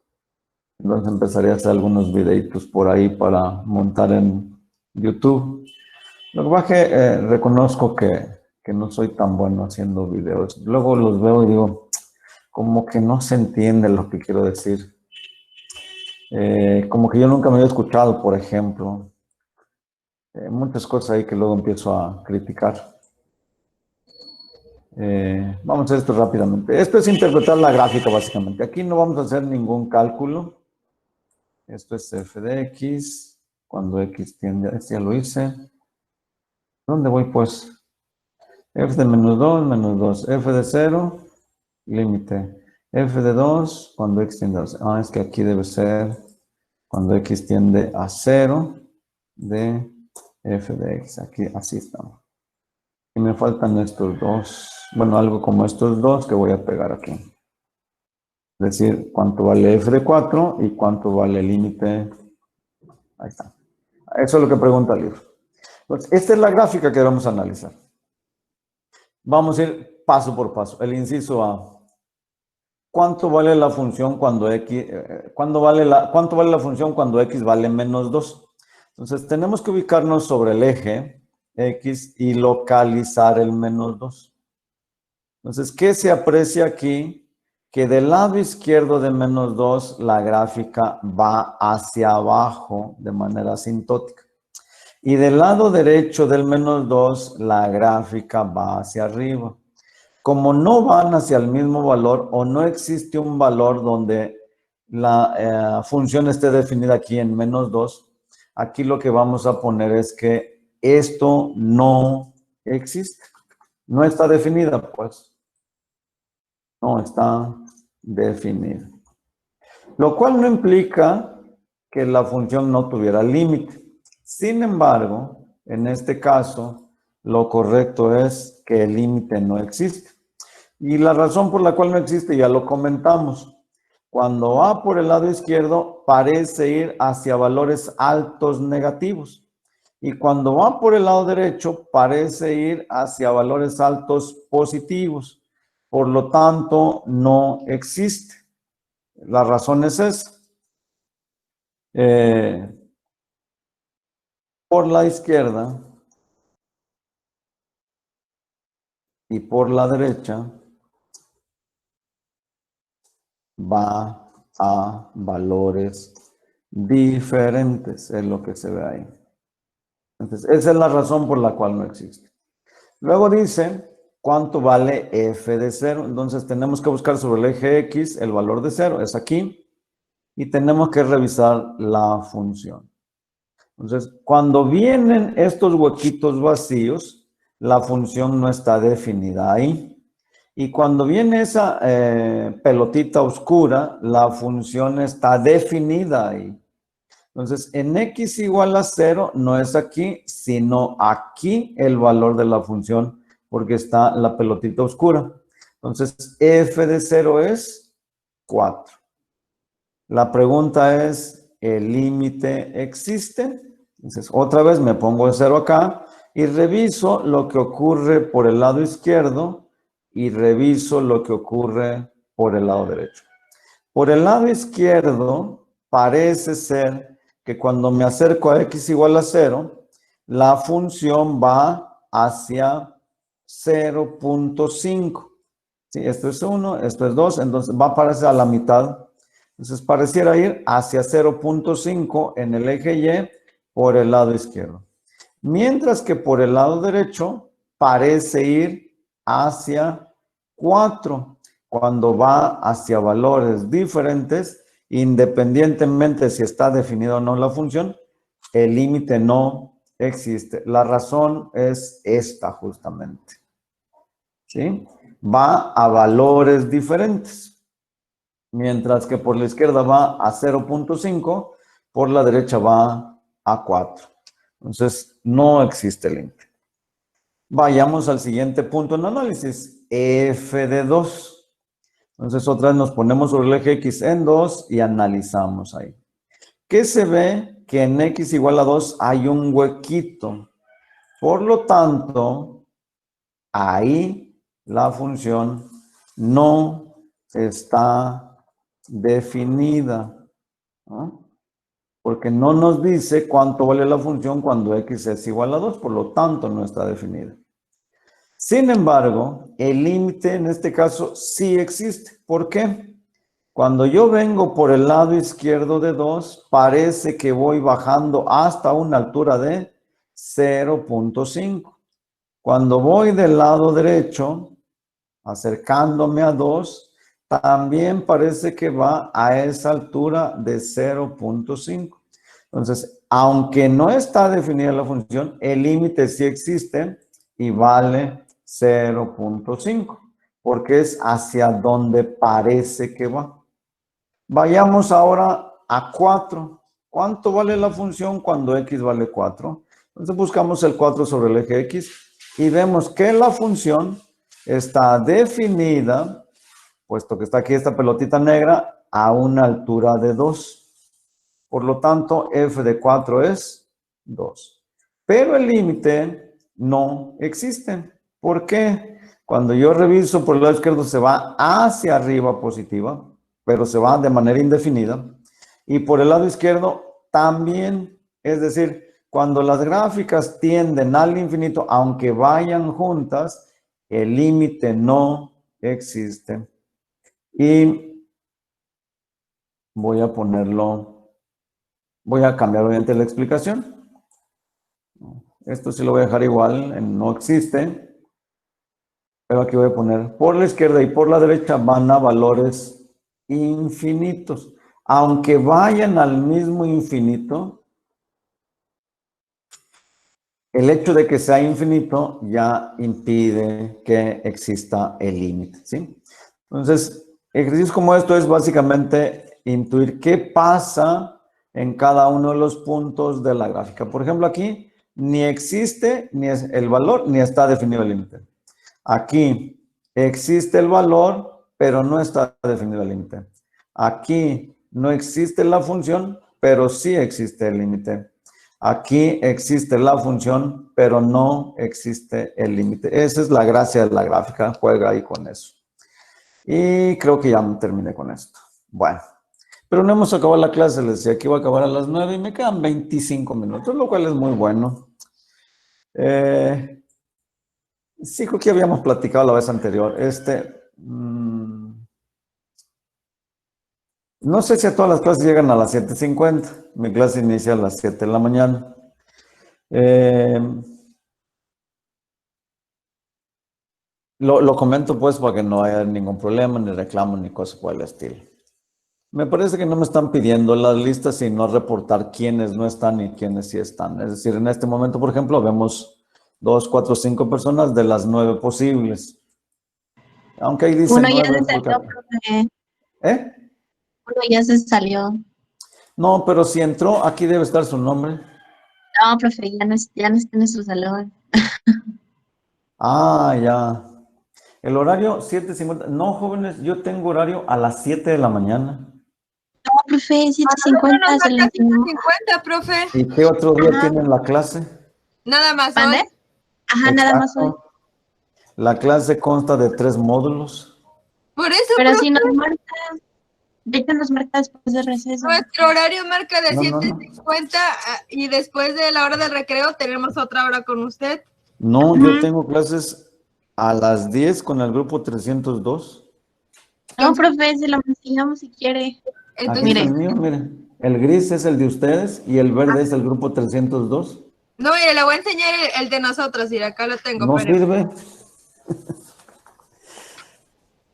Entonces empezaré a hacer algunos videitos por ahí para montar en YouTube. Lo que pasa es que reconozco que no soy tan bueno haciendo videos. Luego los veo y digo, como que no se entiende lo que quiero decir. Como que yo nunca me había escuchado, por ejemplo. Muchas cosas ahí que luego empiezo a criticar. Vamos a hacer esto rápidamente. Esto es interpretar la gráfica, básicamente. Aquí no vamos a hacer ningún cálculo. Esto es f de x. Cuando x tiende a... Este ya lo hice. ¿Dónde voy, pues? F de -2, f de 0, límite. F de 2, cuando x tiende a 0. Es que aquí debe ser cuando x tiende a 0 de f de x. Aquí, así estamos. Y me faltan estos dos. Bueno, algo como estos dos que voy a pegar aquí. Es decir, cuánto vale f de 4 y cuánto vale el límite. Ahí está. Eso es lo que pregunta el libro. Entonces, esta es la gráfica que vamos a analizar. Vamos a ir paso por paso. El inciso A. ¿Cuánto vale la función cuando x, cuánto vale la función cuando x vale menos 2? Entonces, tenemos que ubicarnos sobre el eje x y localizar el menos 2. Entonces, ¿qué se aprecia aquí? Que del lado izquierdo de menos 2, la gráfica va hacia abajo de manera asintótica. Y del lado derecho del menos 2, la gráfica va hacia arriba. Como no van hacia el mismo valor o no existe un valor donde la función esté definida aquí en menos 2, aquí lo que vamos a poner es que esto no existe. No está definida, pues. No está definida. Lo cual no implica que la función no tuviera límite. Sin embargo, en este caso, lo correcto es que el límite no existe. Y la razón por la cual no existe ya lo comentamos. Cuando va por el lado izquierdo, parece ir hacia valores altos negativos. Y cuando va por el lado derecho, parece ir hacia valores altos positivos. Por lo tanto, no existe. La razón es esa. Por la izquierda y por la derecha va a valores diferentes, es lo que se ve ahí. Entonces, esa es la razón por la cual no existe. Luego dice, ¿cuánto vale f de 0? Entonces, tenemos que buscar sobre el eje x el valor de 0, es aquí, y tenemos que revisar la función. Entonces, cuando vienen estos huequitos vacíos, la función no está definida ahí. Y cuando viene esa pelotita oscura, la función está definida ahí. Entonces, en x igual a 0 no es aquí, sino aquí el valor de la función, porque está la pelotita oscura. Entonces, f de 0 es 4. La pregunta es, ¿el límite existe? Entonces, otra vez me pongo el 0 acá y reviso lo que ocurre por el lado izquierdo y reviso lo que ocurre por el lado derecho. Por el lado izquierdo, parece ser que cuando me acerco a x igual a 0, la función va hacia 0.5. Sí, esto es 1, esto es 2, entonces va a aparecer a la mitad. Entonces pareciera ir hacia 0.5 en el eje Y por el lado izquierdo. Mientras que por el lado derecho parece ir hacia 4 cuando va hacia valores diferentes, independientemente si está definida o no la función, el límite no existe. La razón es esta justamente. ¿Sí? Va a valores diferentes. Mientras que por la izquierda va a 0.5, por la derecha va a 4. Entonces, no existe límite. Vayamos al siguiente punto en análisis, f de 2. Entonces, otra vez nos ponemos sobre el eje x en 2 y analizamos ahí. ¿Qué se ve? Que en x igual a 2 hay un huequito. Por lo tanto, ahí la función no está definida, ¿no? Porque no nos dice cuánto vale la función cuando x es igual a 2, por lo tanto no está definida. Sin embargo, el límite en este caso sí existe. ¿Por qué? Cuando yo vengo por el lado izquierdo de 2, parece que voy bajando hasta una altura de 0.5. Cuando voy del lado derecho, acercándome a 2, también parece que va a esa altura de 0.5. Entonces, aunque no está definida la función, el límite sí existe y vale 0.5, porque es hacia donde parece que va. Vayamos ahora a 4. ¿Cuánto vale la función cuando x vale 4? Entonces buscamos el 4 sobre el eje x y vemos que la función está definida, puesto que está aquí esta pelotita negra, a una altura de 2. Por lo tanto, f de 4 es 2. Pero el límite no existe. ¿Por qué? Cuando yo reviso por el lado izquierdo se va hacia arriba positiva, pero se va de manera indefinida. Y por el lado izquierdo también, es decir, cuando las gráficas tienden al infinito, aunque vayan juntas, el límite no existe. Y voy a cambiar obviamente la explicación. Esto sí lo voy a dejar igual, en no existe. Pero aquí voy a poner, por la izquierda y por la derecha van a valores infinitos. Aunque vayan al mismo infinito, el hecho de que sea infinito ya impide que exista el límite, ¿sí? Entonces, ejercicios como esto es básicamente intuir qué pasa en cada uno de los puntos de la gráfica. Por ejemplo, aquí ni existe ni es el valor ni está definido el límite. Aquí existe el valor, pero no está definido el límite. Aquí no existe la función, pero sí existe el límite. Aquí existe la función, pero no existe el límite. Esa es la gracia de la gráfica. Juega ahí con eso. Y creo que ya terminé con esto. Bueno, pero no hemos acabado la clase. Les decía que iba a acabar a las 9 y me quedan 25 minutos, lo cual es muy bueno. Sí, creo que habíamos platicado la vez anterior. No sé si a todas las clases llegan a las 7:50. Mi clase inicia a las 7 de la mañana. Lo comento pues para que no haya ningún problema, ni reclamo, ni cosa por el estilo. Me parece que no me están pidiendo las listas, sino reportar quiénes no están y quiénes sí están. Es decir, en este momento, por ejemplo, vemos 2, 4, 5 personas de las 9 posibles. Aunque ahí dice Uno ya 9 se porque... salió, profe. ¿Eh? Uno ya se salió. No, pero si entró, aquí debe estar su nombre. No, profe, ya no está en nuestro salón. Ah, ya. El horario 7:50. No, jóvenes, yo tengo horario a las 7 de la mañana. No, profe, 7:50 se lo enseñó. 50, profe. ¿Y qué otro día Ajá. tienen la clase? Nada más ¿Mande? hoy. Ajá, nada más hoy. Exacto. La clase consta de 3 módulos. Por eso, Pero profe, si nos marca, de hecho nos marca después de receso. nuestro horario marca de No, no, 7:50 y después de la hora del recreo tenemos otra hora con usted. no, yo tengo clases a las 10 con el grupo 302. No, profe, se lo enseñamos si quiere. Aquí Entonces, está Mire. el mío, miren. El gris es el de ustedes y el verde es el grupo 302. no, mire, le voy a enseñar el de nosotros. Y acá lo tengo. No espéreme. sirve.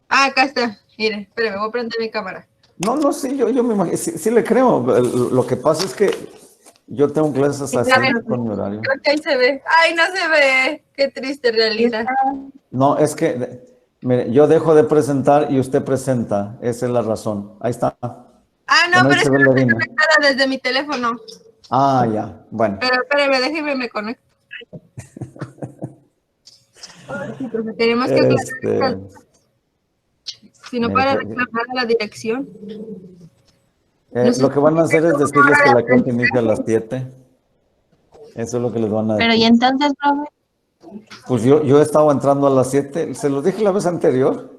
Acá está. Mire, espéreme, voy a prender mi cámara. No, sí, yo me imagino, sí le creo. Lo que pasa es que yo tengo clases así con mi horario. Creo que ahí se ve. Ay, no se ve. Qué triste realidad. No, es que, mire, yo dejo de presentar y usted presenta. Esa es la razón. Ahí está. Ah, no, Con él pero es se que ve no la estoy línea. conectada desde mi teléfono. Ah, ya. Bueno. Pero espéreme, déjeme me conecto. Sí, porque tenemos que aclarar, si no mira, para reclamar a la dirección. lo que van a hacer es decirles que la clase inicia a las 7. Eso es lo que les van a Pero y decir. entonces, profe, Pues yo he estado entrando a las 7. Se los dije la vez anterior.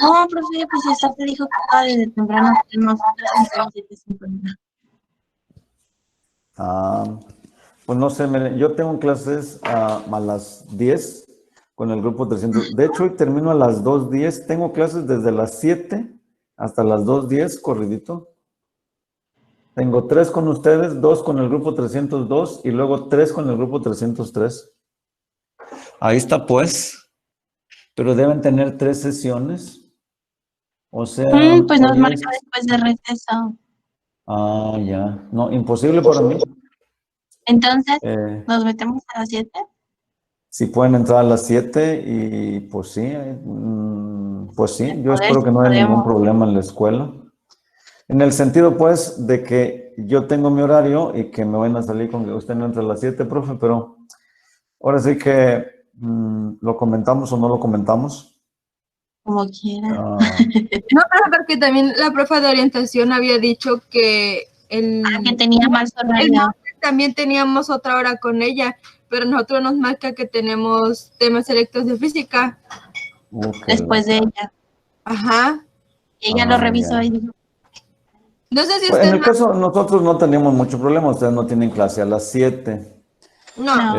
no, profe, pues usted te dijo que estaba desde temprano, pero nosotros entramos 7:50. Pues no sé, miren, yo tengo clases a las 10 con el grupo 300. De hecho, hoy termino a las 2:10. Tengo clases desde las 7 hasta las 2:10, corridito. Tengo 3 con ustedes, 2 con el grupo 302 y luego 3 con el grupo 303. Ahí está, pues. Pero deben tener 3 sesiones. O sea, Pues nos hoy marca es... después de receso. Ah, ya. No, imposible para mí. Entonces, Eh, ¿nos metemos a las 7? Si pueden entrar a las 7 y pues sí, yo espero que no haya ningún problema en la escuela. En el sentido pues de que yo tengo mi horario y que me van a salir con que usted no entre a las 7, profe, pero ahora sí que ¿Lo comentamos o no lo comentamos? Como quiera. Ah, No, pero porque también la profe de orientación había dicho que Que tenía más el horario. martes también teníamos otra hora con ella, pero nosotros nos marca que tenemos temas selectos de física. Después de ella. Ajá. Ella lo revisó ya. y dijo, No sé si Pues, en usted el caso, nosotros no teníamos mucho problema, ustedes no tienen clase a las 7. no.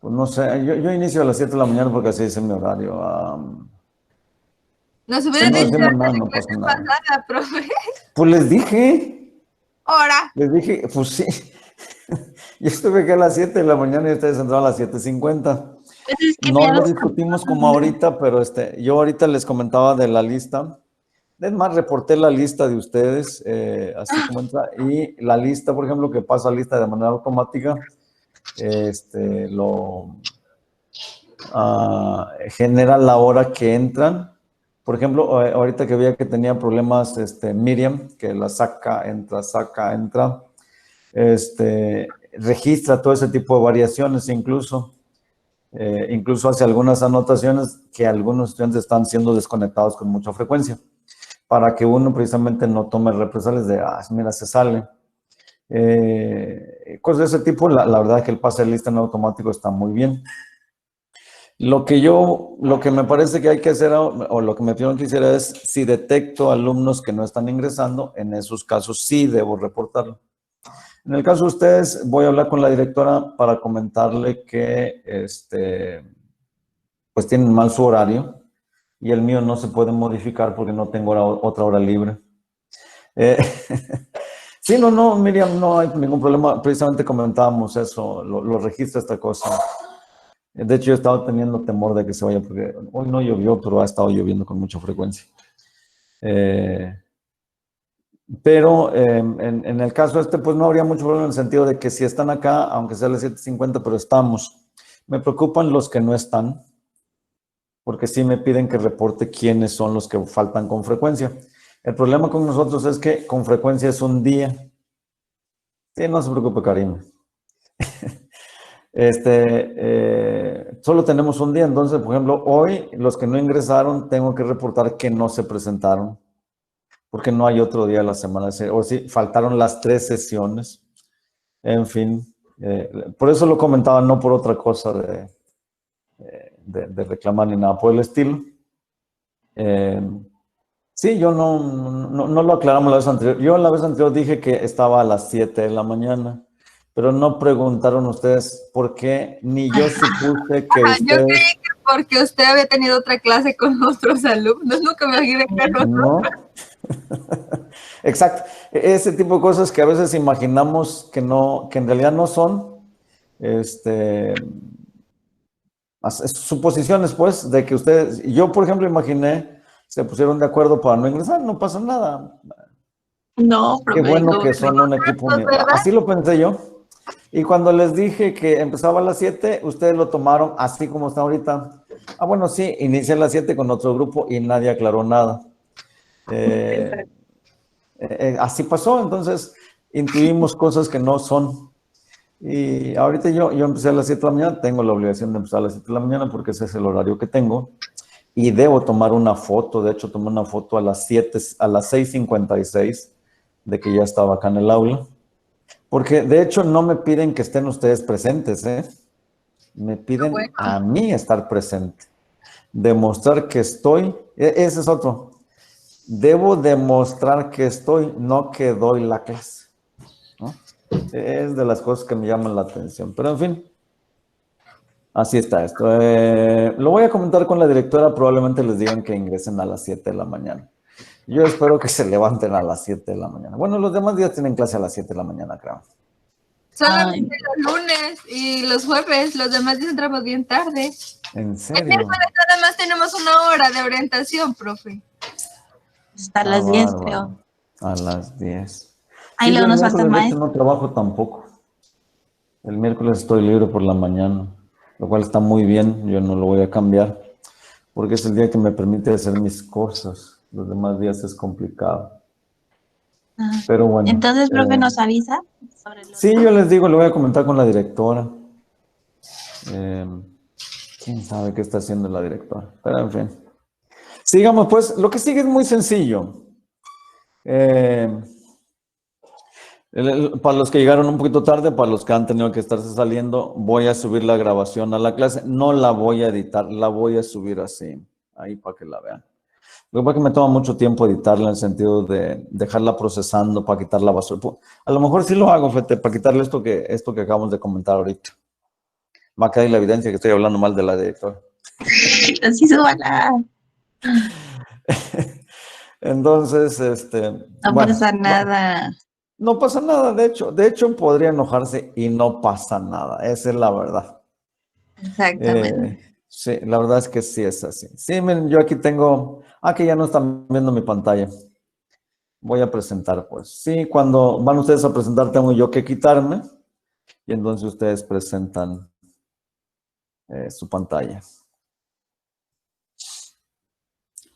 Pues no sé, yo inicio a las 7 de la mañana porque así dice mi horario. Nos Si hubiera no dicho decimos nada, la no clase pasa nada. pasada, profe. Pues Ahora. les dije, pues sí. Yo estuve aquí a las 7 de la mañana y ustedes entraron a las 7:50. pues es que No ya lo los discutimos como ahorita, pero yo ahorita les comentaba de la lista. Es más, reporté la lista de ustedes, así como entra. Y la lista, por ejemplo, que pasa a lista de manera automática, genera la hora que entran. Por ejemplo, ahorita que veía que tenía problemas Miriam, que la saca, entra, registra todo ese tipo de variaciones incluso. Incluso hace algunas anotaciones que algunos estudiantes están siendo desconectados con mucha frecuencia, para que uno precisamente no tome represalias de, mira, se sale. Cosas de ese tipo, la verdad es que el pase de lista en automático está muy bien. Lo que me parece que hay que hacer, o lo que me pidieron que hiciera es, si detecto alumnos que no están ingresando, en esos casos sí debo reportarlo. En el caso de ustedes, voy a hablar con la directora para comentarle que, pues tienen mal su horario y el mío no se puede modificar porque no tengo otra hora libre. Sí, no, Miriam, no hay ningún problema. Precisamente comentábamos eso, lo registra esta cosa. De hecho, yo he estado teniendo temor de que se vaya, porque hoy no llovió, pero ha estado lloviendo con mucha frecuencia. Pero en el caso pues no habría mucho problema en el sentido de que si están acá, aunque sea a las 7:50, pero estamos. Me preocupan los que no están, porque sí me piden que reporte quiénes son los que faltan con frecuencia. El problema con nosotros es que con frecuencia es un día. Sí, no se preocupe, Karim. Solo tenemos un día, entonces, por ejemplo, hoy los que no ingresaron, tengo que reportar que no se presentaron, porque no hay otro día de la semana, o sí, faltaron las 3 sesiones, en fin, por eso lo comentaba, no por otra cosa de reclamar ni nada por el estilo. Sí, yo no lo aclaramos la vez anterior, yo la vez anterior dije que estaba a las 7 de la mañana, pero no preguntaron ustedes por qué, ni yo supuse que Yo ustedes... creí que porque usted había tenido otra clase con otros alumnos, nunca me imaginé que nosotros. No, exacto. Ese tipo de cosas que a veces imaginamos que en realidad no son, suposiciones, pues, de que ustedes, yo por ejemplo imaginé, se pusieron de acuerdo para no ingresar, no pasa nada. no, Qué profe, bueno como que son un equipo unido. Así lo pensé yo. Y cuando les dije que empezaba a las 7, ustedes lo tomaron así como está ahorita. Bueno, sí, inicié a las 7 con otro grupo y nadie aclaró nada. Así pasó, entonces intuimos cosas que no son. Y ahorita yo empecé a las 7 de la mañana, tengo la obligación de empezar a las 7 de la mañana porque ese es el horario que tengo. Y debo tomar una foto, de hecho tomé una foto a las 6:56 de que ya estaba acá en el aula. Porque de hecho no me piden que estén ustedes presentes, ¿eh? Me piden Bueno. a mí estar presente. Demostrar que estoy, ese es otro. Debo demostrar que estoy, no que doy la clase, ¿no? Es de las cosas que me llaman la atención. Pero en fin, así está esto. Lo voy a comentar con la directora, probablemente les digan que ingresen a las 7 de la mañana. Yo espero que se levanten a las 7 de la mañana. Bueno, los demás días tienen clase a las 7 de la mañana, creo. Solamente los lunes y los jueves, los demás días entramos bien tarde. ¿En El serio? miércoles nada más tenemos una hora de orientación, profe. hasta las 10, Bárbaro. creo. A las 10. Ahí Sí, yo luego el nos falta miércoles de hecho más. no trabajo tampoco. El miércoles estoy libre por la mañana, lo cual está muy bien, yo no lo voy a cambiar, porque es el día que me permite hacer mis cosas. Los demás días es complicado. Pero bueno. Entonces, profe, nos avisa sobre los... Sí, yo les digo, le voy a comentar con la directora. ¿Quién sabe qué está haciendo la directora? Pero en fin. Sigamos, pues. Lo que sigue es muy sencillo. Para los que llegaron un poquito tarde, para los que han tenido que estarse saliendo, voy a subir la grabación a la clase. No la voy a editar, la voy a subir así, ahí para que la vean. Lo que pasa es que me toma mucho tiempo editarla en el sentido de dejarla procesando para quitar la basura. A lo mejor sí lo hago, Fete, para quitarle esto que acabamos de comentar ahorita. Va a quedar la evidencia que estoy hablando mal de la directora. Así súbala. Entonces, No bueno, pasa nada. no pasa nada, de hecho podría enojarse y no pasa nada, esa es la verdad. Exactamente. Sí, la verdad es que sí es así. Sí, miren, yo aquí tengo, que ya no están viendo mi pantalla. Voy a presentar, pues. Sí, cuando van ustedes a presentar tengo yo que quitarme y entonces ustedes presentan su pantalla.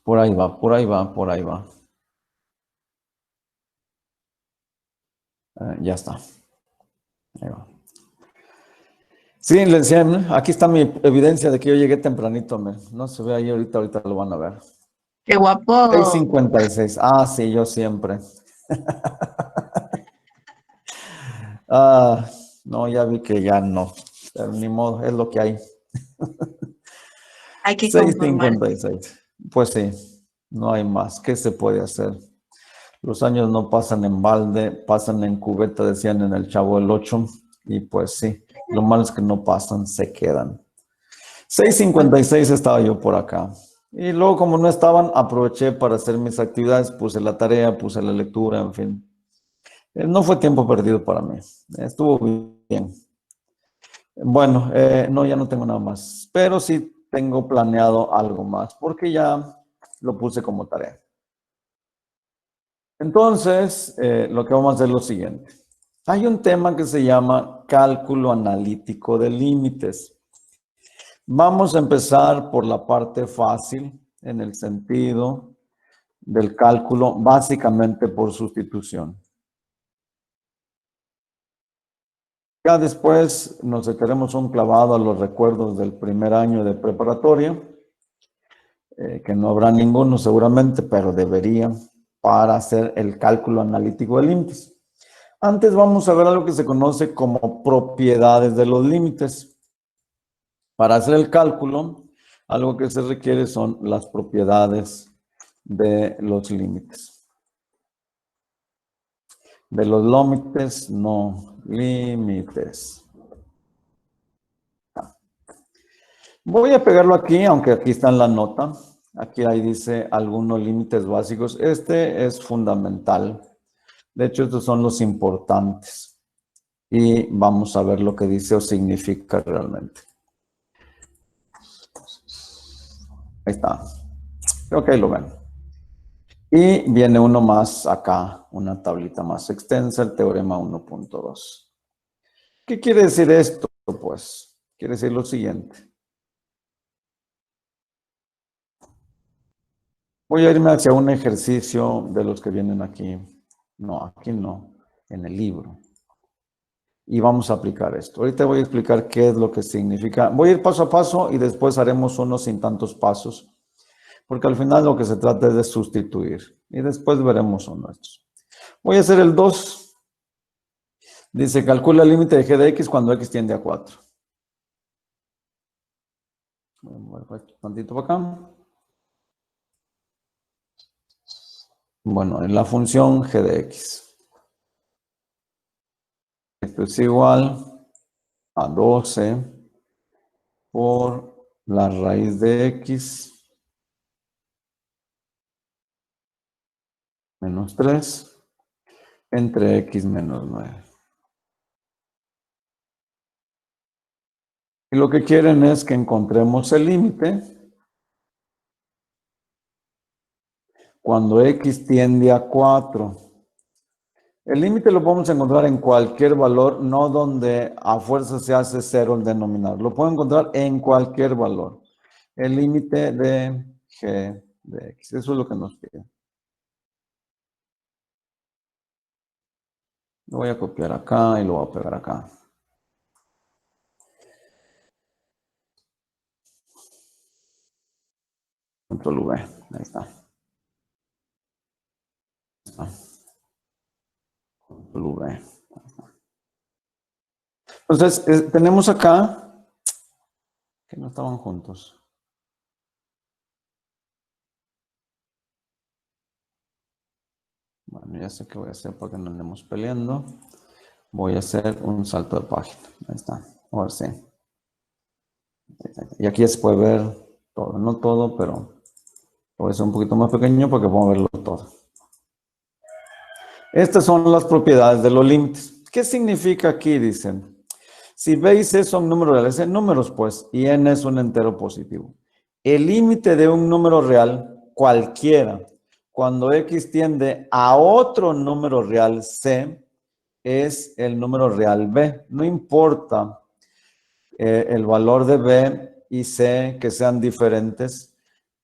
Por ahí va, por ahí va, por ahí va. Ya está. Ahí va. Sí, les decía, aquí está mi evidencia de que yo llegué tempranito. No se ve ahí ahorita lo van a ver. Qué guapo. 6:56. Sí, yo siempre. No, ya vi que ya no. Pero ni modo, es lo que hay. Hay que conformarse. 6:56. Pues sí, no hay más. ¿Qué se puede hacer? Los años no pasan en balde, pasan en cubeta, decían en el Chavo del 8. Y pues sí, lo malo es que no pasan, se quedan. 6:56 estaba yo por acá. Y luego, como no estaban, aproveché para hacer mis actividades, puse la tarea, puse la lectura, en fin. No fue tiempo perdido para mí. Estuvo bien. Bueno, no, ya no tengo nada más. Pero sí tengo planeado algo más, porque ya lo puse como tarea. Entonces, lo que vamos a hacer es lo siguiente. Hay un tema que se llama cálculo analítico de límites. Vamos a empezar por la parte fácil, en el sentido del cálculo, básicamente por sustitución. Ya después nos echaremos un clavado a los recuerdos del primer año de preparatoria, que no habrá ninguno seguramente, pero debería, para hacer el cálculo analítico de límites. Antes vamos a ver algo que se conoce como propiedades de los límites. Para hacer el cálculo, algo que se requiere son las propiedades de los límites. De los límites, no, límites. Voy a pegarlo aquí, aunque aquí está en la nota. Aquí ahí dice algunos límites básicos. Este es fundamental. De hecho, estos son los importantes. Y vamos a ver lo que dice o significa realmente. Ahí está. Creo que ahí lo ven. Y viene uno más acá, una tablita más extensa, el teorema 1.2. ¿Qué quiere decir esto? Pues quiere decir lo siguiente. Voy a irme hacia un ejercicio de los que vienen aquí. No, aquí no, en el libro. Y vamos a aplicar esto. Ahorita voy a explicar qué es lo que significa. Voy a ir paso a paso y después haremos unos sin tantos pasos. Porque al final lo que se trata es de sustituir. Y después veremos uno de estos. Voy a hacer el 2. Dice, calcula el límite de g de x cuando x tiende a 4. Voy a mover un tantito para acá. Bueno, en la función g de x. Esto es igual a 12 por la raíz de x menos 3 entre x menos 9. Y lo que quieren es que encontremos el límite cuando x tiende a 4. El límite lo podemos encontrar en cualquier valor, no donde a fuerza se hace 0 el denominador. Lo puedo encontrar en cualquier valor. El límite de g de x. Eso es lo que nos pide. Lo voy a copiar acá y lo voy a pegar acá. Control V. Ahí está. Control V. Entonces, tenemos acá que no estaban juntos. Bueno, ya sé qué voy a hacer para que no andemos peleando. Voy a hacer un salto de página. Ahí está. Ahora sí. Y aquí ya se puede ver todo. No todo, pero voy a hacer un poquito más pequeño porque podemos verlo todo. Estas son las propiedades de los límites. ¿Qué significa aquí? Dicen. Si B y C son números reales en números, pues, y n es un entero positivo. El límite de un número real, cualquiera, cuando x tiende a otro número real C, es el número real B. No importa el valor de B y C que sean diferentes,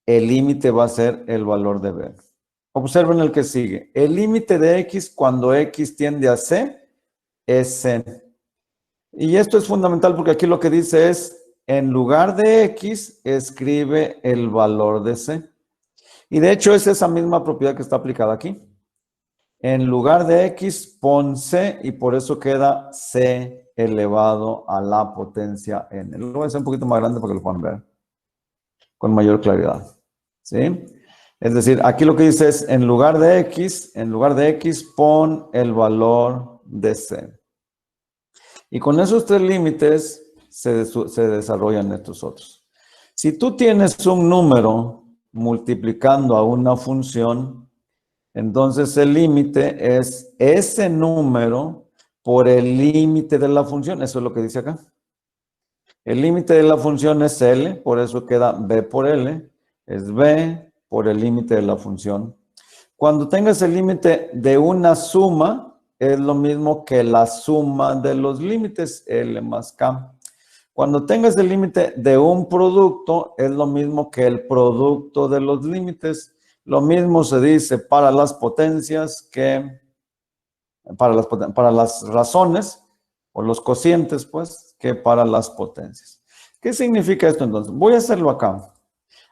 el límite va a ser el valor de B. Observen el que sigue. El límite de x cuando x tiende a C es C. Y esto es fundamental porque aquí lo que dice es, en lugar de x, escribe el valor de C. Y de hecho es esa misma propiedad que está aplicada aquí. En lugar de x, pon C y por eso queda C elevado a la potencia n. Lo voy a hacer un poquito más grande para que lo puedan ver con mayor claridad. ¿Sí? Es decir, aquí lo que dice es, en lugar de x, pon el valor de C. Y con esos tres límites se desarrollan estos otros. Si tú tienes un número multiplicando a una función, entonces el límite es ese número por el límite de la función. Eso es lo que dice acá. El límite de la función es L, por eso queda B por L. Es B por el límite de la función. Cuando tengas el límite de una suma, es lo mismo que la suma de los límites, L más K. Cuando tengas el límite de un producto, es lo mismo que el producto de los límites. Lo mismo se dice para las potencias que para las razones o los cocientes, pues, que para las potencias. ¿Qué significa esto entonces? Voy a hacerlo acá.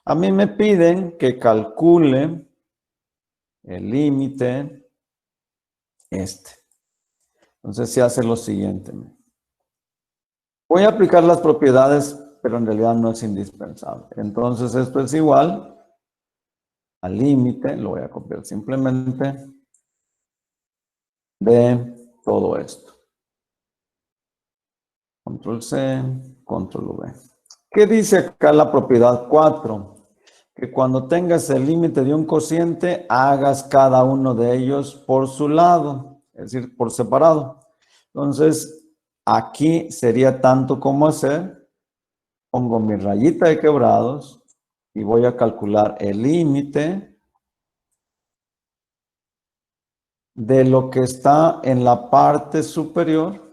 A mí me piden que calcule el límite Entonces se hace lo siguiente. Voy a aplicar las propiedades, pero en realidad no es indispensable. Entonces esto es igual al límite, lo voy a copiar simplemente, de todo esto. Control C, Control V. ¿Qué dice acá la propiedad 4? Que cuando tengas el límite de un cociente, hagas cada uno de ellos por su lado, es decir, por separado. Entonces, aquí sería tanto como hacer, pongo mi rayita de quebrados y voy a calcular el límite de lo que está en la parte superior.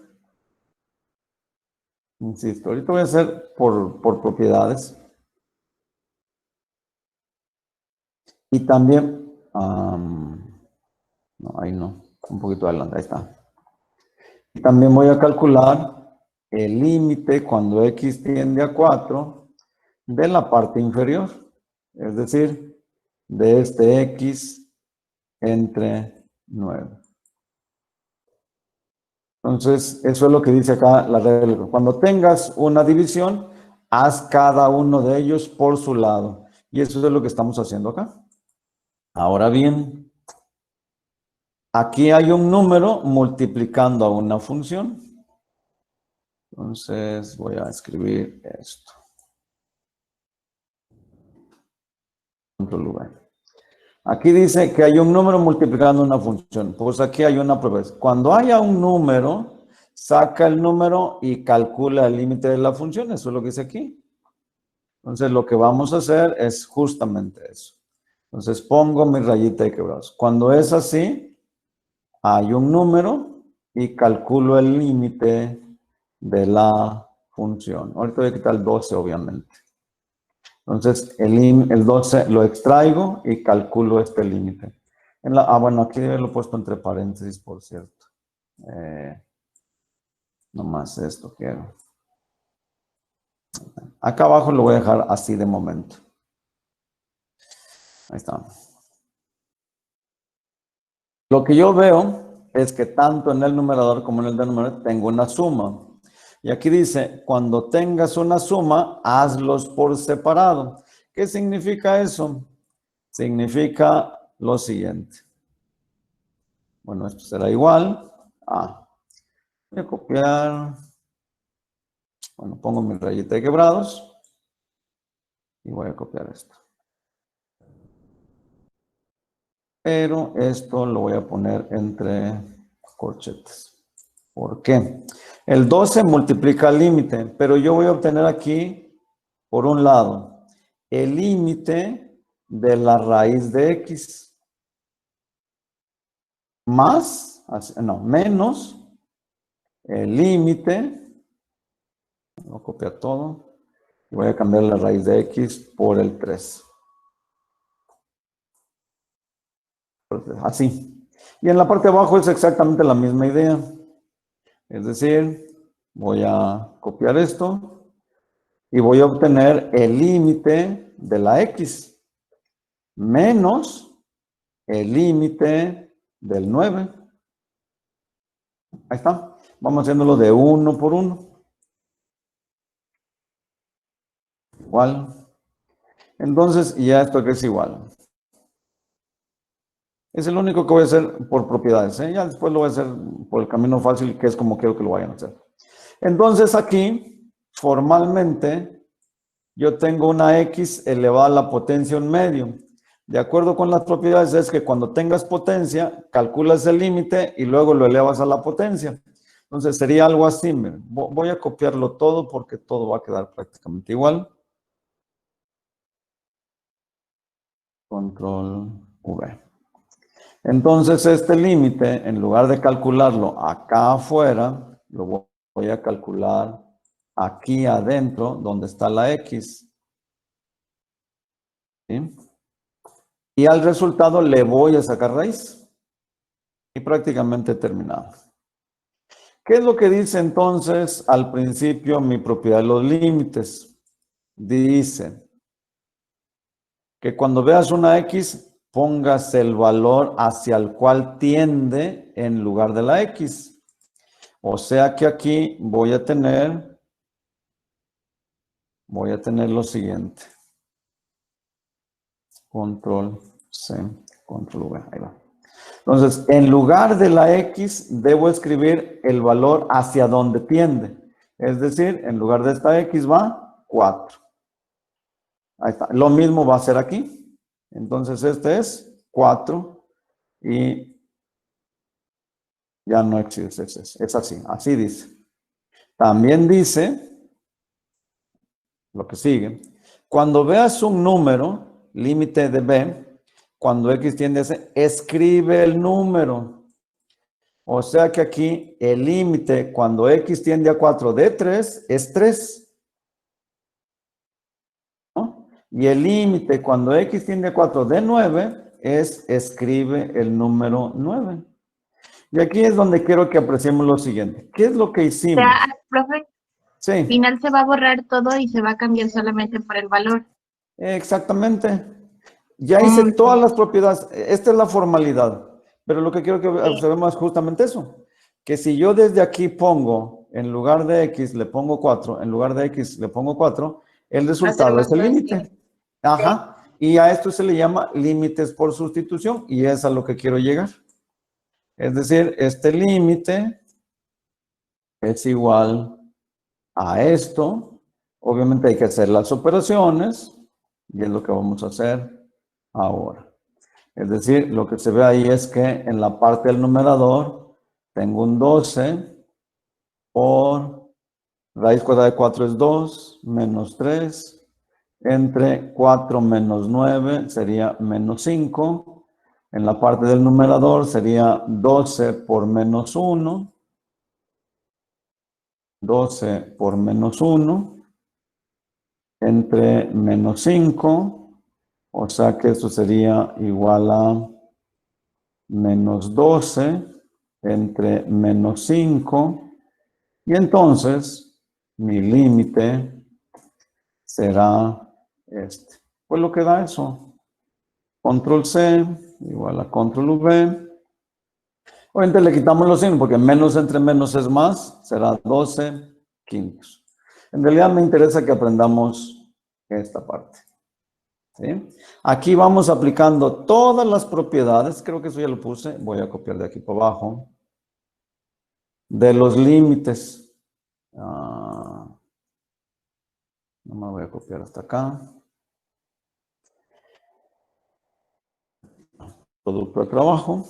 Insisto, ahorita voy a hacer por propiedades. Y también, no, ahí no, un poquito adelante, ahí está. Y también voy a calcular el límite cuando x tiende a 4 de la parte inferior, es decir, de este x entre 9. Entonces, eso es lo que dice acá la regla. Cuando tengas una división, haz cada uno de ellos por su lado. Y eso es lo que estamos haciendo acá. Ahora bien, aquí hay un número multiplicando a una función. Entonces, voy a escribir esto. Control V. Aquí dice que hay un número multiplicando una función. Pues aquí hay una prueba. Cuando haya un número, saca el número y calcula el límite de la función. Eso es lo que dice aquí. Entonces, lo que vamos a hacer es justamente eso. Entonces, pongo mi rayita de quebrados. Cuando es así, hay un número y calculo el límite de la función. Ahorita voy a quitar el 12, obviamente. Entonces, el 12 lo extraigo y calculo este límite. Bueno, aquí lo he puesto entre paréntesis, por cierto. Nomás esto quiero. Acá abajo lo voy a dejar así de momento. Ahí está. Lo que yo veo es que tanto en el numerador como en el denominador tengo una suma. Y aquí dice, cuando tengas una suma, hazlos por separado. ¿Qué significa eso? Significa lo siguiente. Bueno, esto será igual a, voy a copiar, bueno, pongo mi rayita de quebrados y voy a copiar esto. Pero esto lo voy a poner entre corchetes. ¿Por qué? El 12 multiplica el límite, pero yo voy a obtener aquí, por un lado, el límite de la raíz de x más, no, menos el límite, voy a copiar todo, y voy a cambiar la raíz de x por el 3. Así. Y en la parte de abajo es exactamente la misma idea. Es decir, voy a copiar esto y voy a obtener el límite de la x menos el límite del 9. Ahí está. Vamos haciéndolo de uno por uno. Igual. Entonces, ya esto que es igual. Es el único que voy a hacer por propiedades, ¿eh? Ya después lo voy a hacer por el camino fácil, que es como quiero que lo vayan a hacer. Entonces aquí, formalmente, yo tengo una x elevada a la potencia 1/2. De acuerdo con las propiedades es que cuando tengas potencia, calculas el límite y luego lo elevas a la potencia. Entonces sería algo así. Miren. Voy a copiarlo todo porque todo va a quedar prácticamente igual. Control V. Entonces este límite, en lugar de calcularlo acá afuera, lo voy a calcular aquí adentro, donde está la X. ¿Sí? Y al resultado le voy a sacar raíz. Y prácticamente he terminado. ¿Qué es lo que dice entonces al principio mi propiedad de los límites? Dice que cuando veas una X, pongas el valor hacia el cual tiende en lugar de la X. O sea que aquí voy a tener lo siguiente. Control C, Control V, ahí va. Entonces, en lugar de la X, debo escribir el valor hacia donde tiende. Es decir, en lugar de esta X va 4. Ahí está. Lo mismo va a ser aquí. Entonces, este es 4 y ya no existe. Es así. Así dice. También dice, lo que sigue, cuando veas un número, límite de b, cuando x tiende a C, escribe el número. O sea que aquí el límite cuando x tiende a 4 de 3 es 3. ¿No? Y el límite cuando x tiende a 4 de 9 es escribe el número 9. Y aquí es donde quiero que apreciemos lo siguiente. ¿Qué es lo que O hicimos? sea, profe, Sí. al final se va a borrar todo y se va a cambiar solamente por el valor. Exactamente. Ya hice todas las propiedades. Esta es la formalidad. Pero lo que quiero que observemos es justamente eso. Que si yo desde aquí pongo, en lugar de X le pongo 4, en lugar de X le pongo 4, el resultado es el límite. Ajá. Y a esto se le llama límites por sustitución y es a lo que quiero llegar. Es decir, este límite es igual a esto. Obviamente hay que hacer las operaciones y es lo que vamos a hacer ahora. Es decir, lo que se ve ahí es que en la parte del numerador tengo un 12 por raíz cuadrada de 4 es 2, menos 3, entre 4 menos 9 sería menos 5. En la parte del numerador sería 12 por menos 1, 12 por menos 1, entre menos 5, o sea que esto sería igual a menos 12 entre menos 5. Y entonces mi límite será este. Pues lo que da eso. Control C igual a Control V. Obviamente le quitamos los signos porque menos entre menos es más, será 12 quintos. En realidad me interesa que aprendamos esta parte. ¿Sí? Aquí vamos aplicando todas las propiedades, creo que eso ya lo puse, voy a copiar de aquí para abajo, de los límites. No me voy a copiar hasta acá. Producto de trabajo.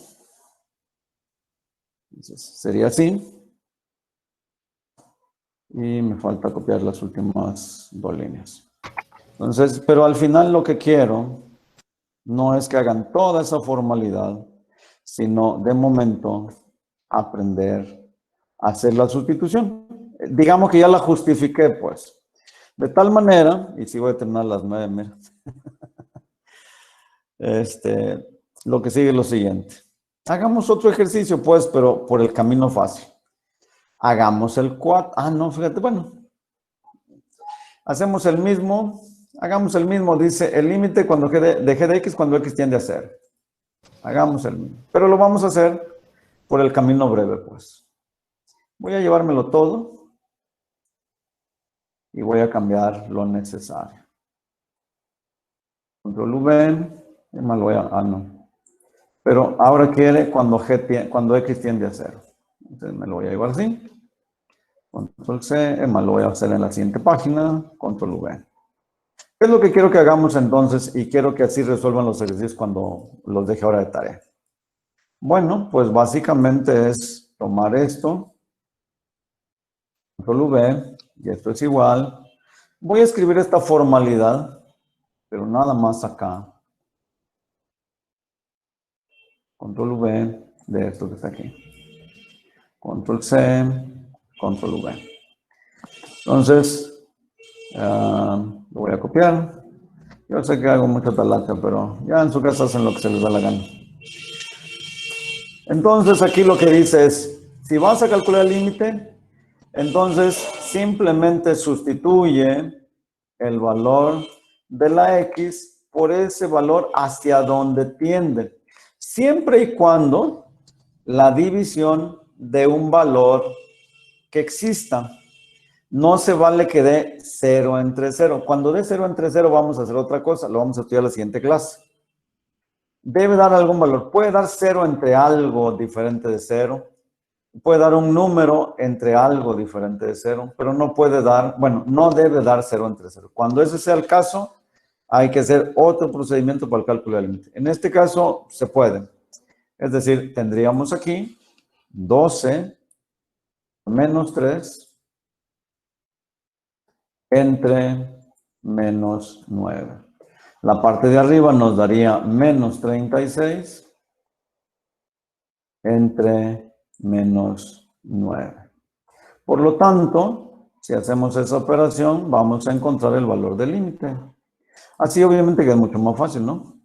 Entonces, sería así. Y me falta copiar las últimas dos líneas. Entonces, pero al final lo que quiero no es que hagan toda esa formalidad, sino de momento aprender a hacer la sustitución. Digamos que ya la justifiqué, pues. De tal manera, y si voy a terminar las 9, mira. Lo que sigue es lo siguiente. Hagamos otro ejercicio, pues, pero por el camino fácil. Hagamos el 4. No, fíjate, bueno. Hacemos el mismo. Hagamos el mismo, dice, el límite de g de x cuando x tiende a 0. Hagamos el mismo. Pero lo vamos a hacer por el camino breve, pues. Voy a llevármelo todo. Y voy a cambiar lo necesario. Control V. Y más lo voy a... no. Pero ahora quiere cuando x tiende a 0. Entonces me lo voy a llevar así. Control C, más lo voy a hacer en la siguiente página. Control V. ¿Qué es lo que quiero que hagamos entonces? Y quiero que así resuelvan los ejercicios cuando los deje ahora de tarea. Bueno, pues básicamente es tomar esto. Control V. Y esto es igual. Voy a escribir esta formalidad. Pero nada más acá. Control V de esto que está aquí. Control C, Control V. Entonces, lo voy a copiar. Yo sé que hago mucha talacha, pero ya en su casa hacen lo que se les da la gana. Entonces, aquí lo que dice es, si vas a calcular el límite, entonces simplemente sustituye el valor de la X por ese valor hacia donde tiende. Siempre y cuando la división de un valor que exista. No se vale que dé 0 entre 0. Cuando dé 0 entre 0 vamos a hacer otra cosa. Lo vamos a estudiar en la siguiente clase. Debe dar algún valor. Puede dar 0 entre algo diferente de 0. Puede dar un número entre algo diferente de 0. Pero no puede dar, bueno, no debe dar 0 entre 0. Cuando ese sea el caso, hay que hacer otro procedimiento para el cálculo del límite. En este caso, se puede. Es decir, tendríamos aquí 12 menos 3 entre menos 9. La parte de arriba nos daría menos 36 entre menos 9. Por lo tanto, si hacemos esa operación, vamos a encontrar el valor del límite. Así obviamente que es mucho más fácil, ¿no?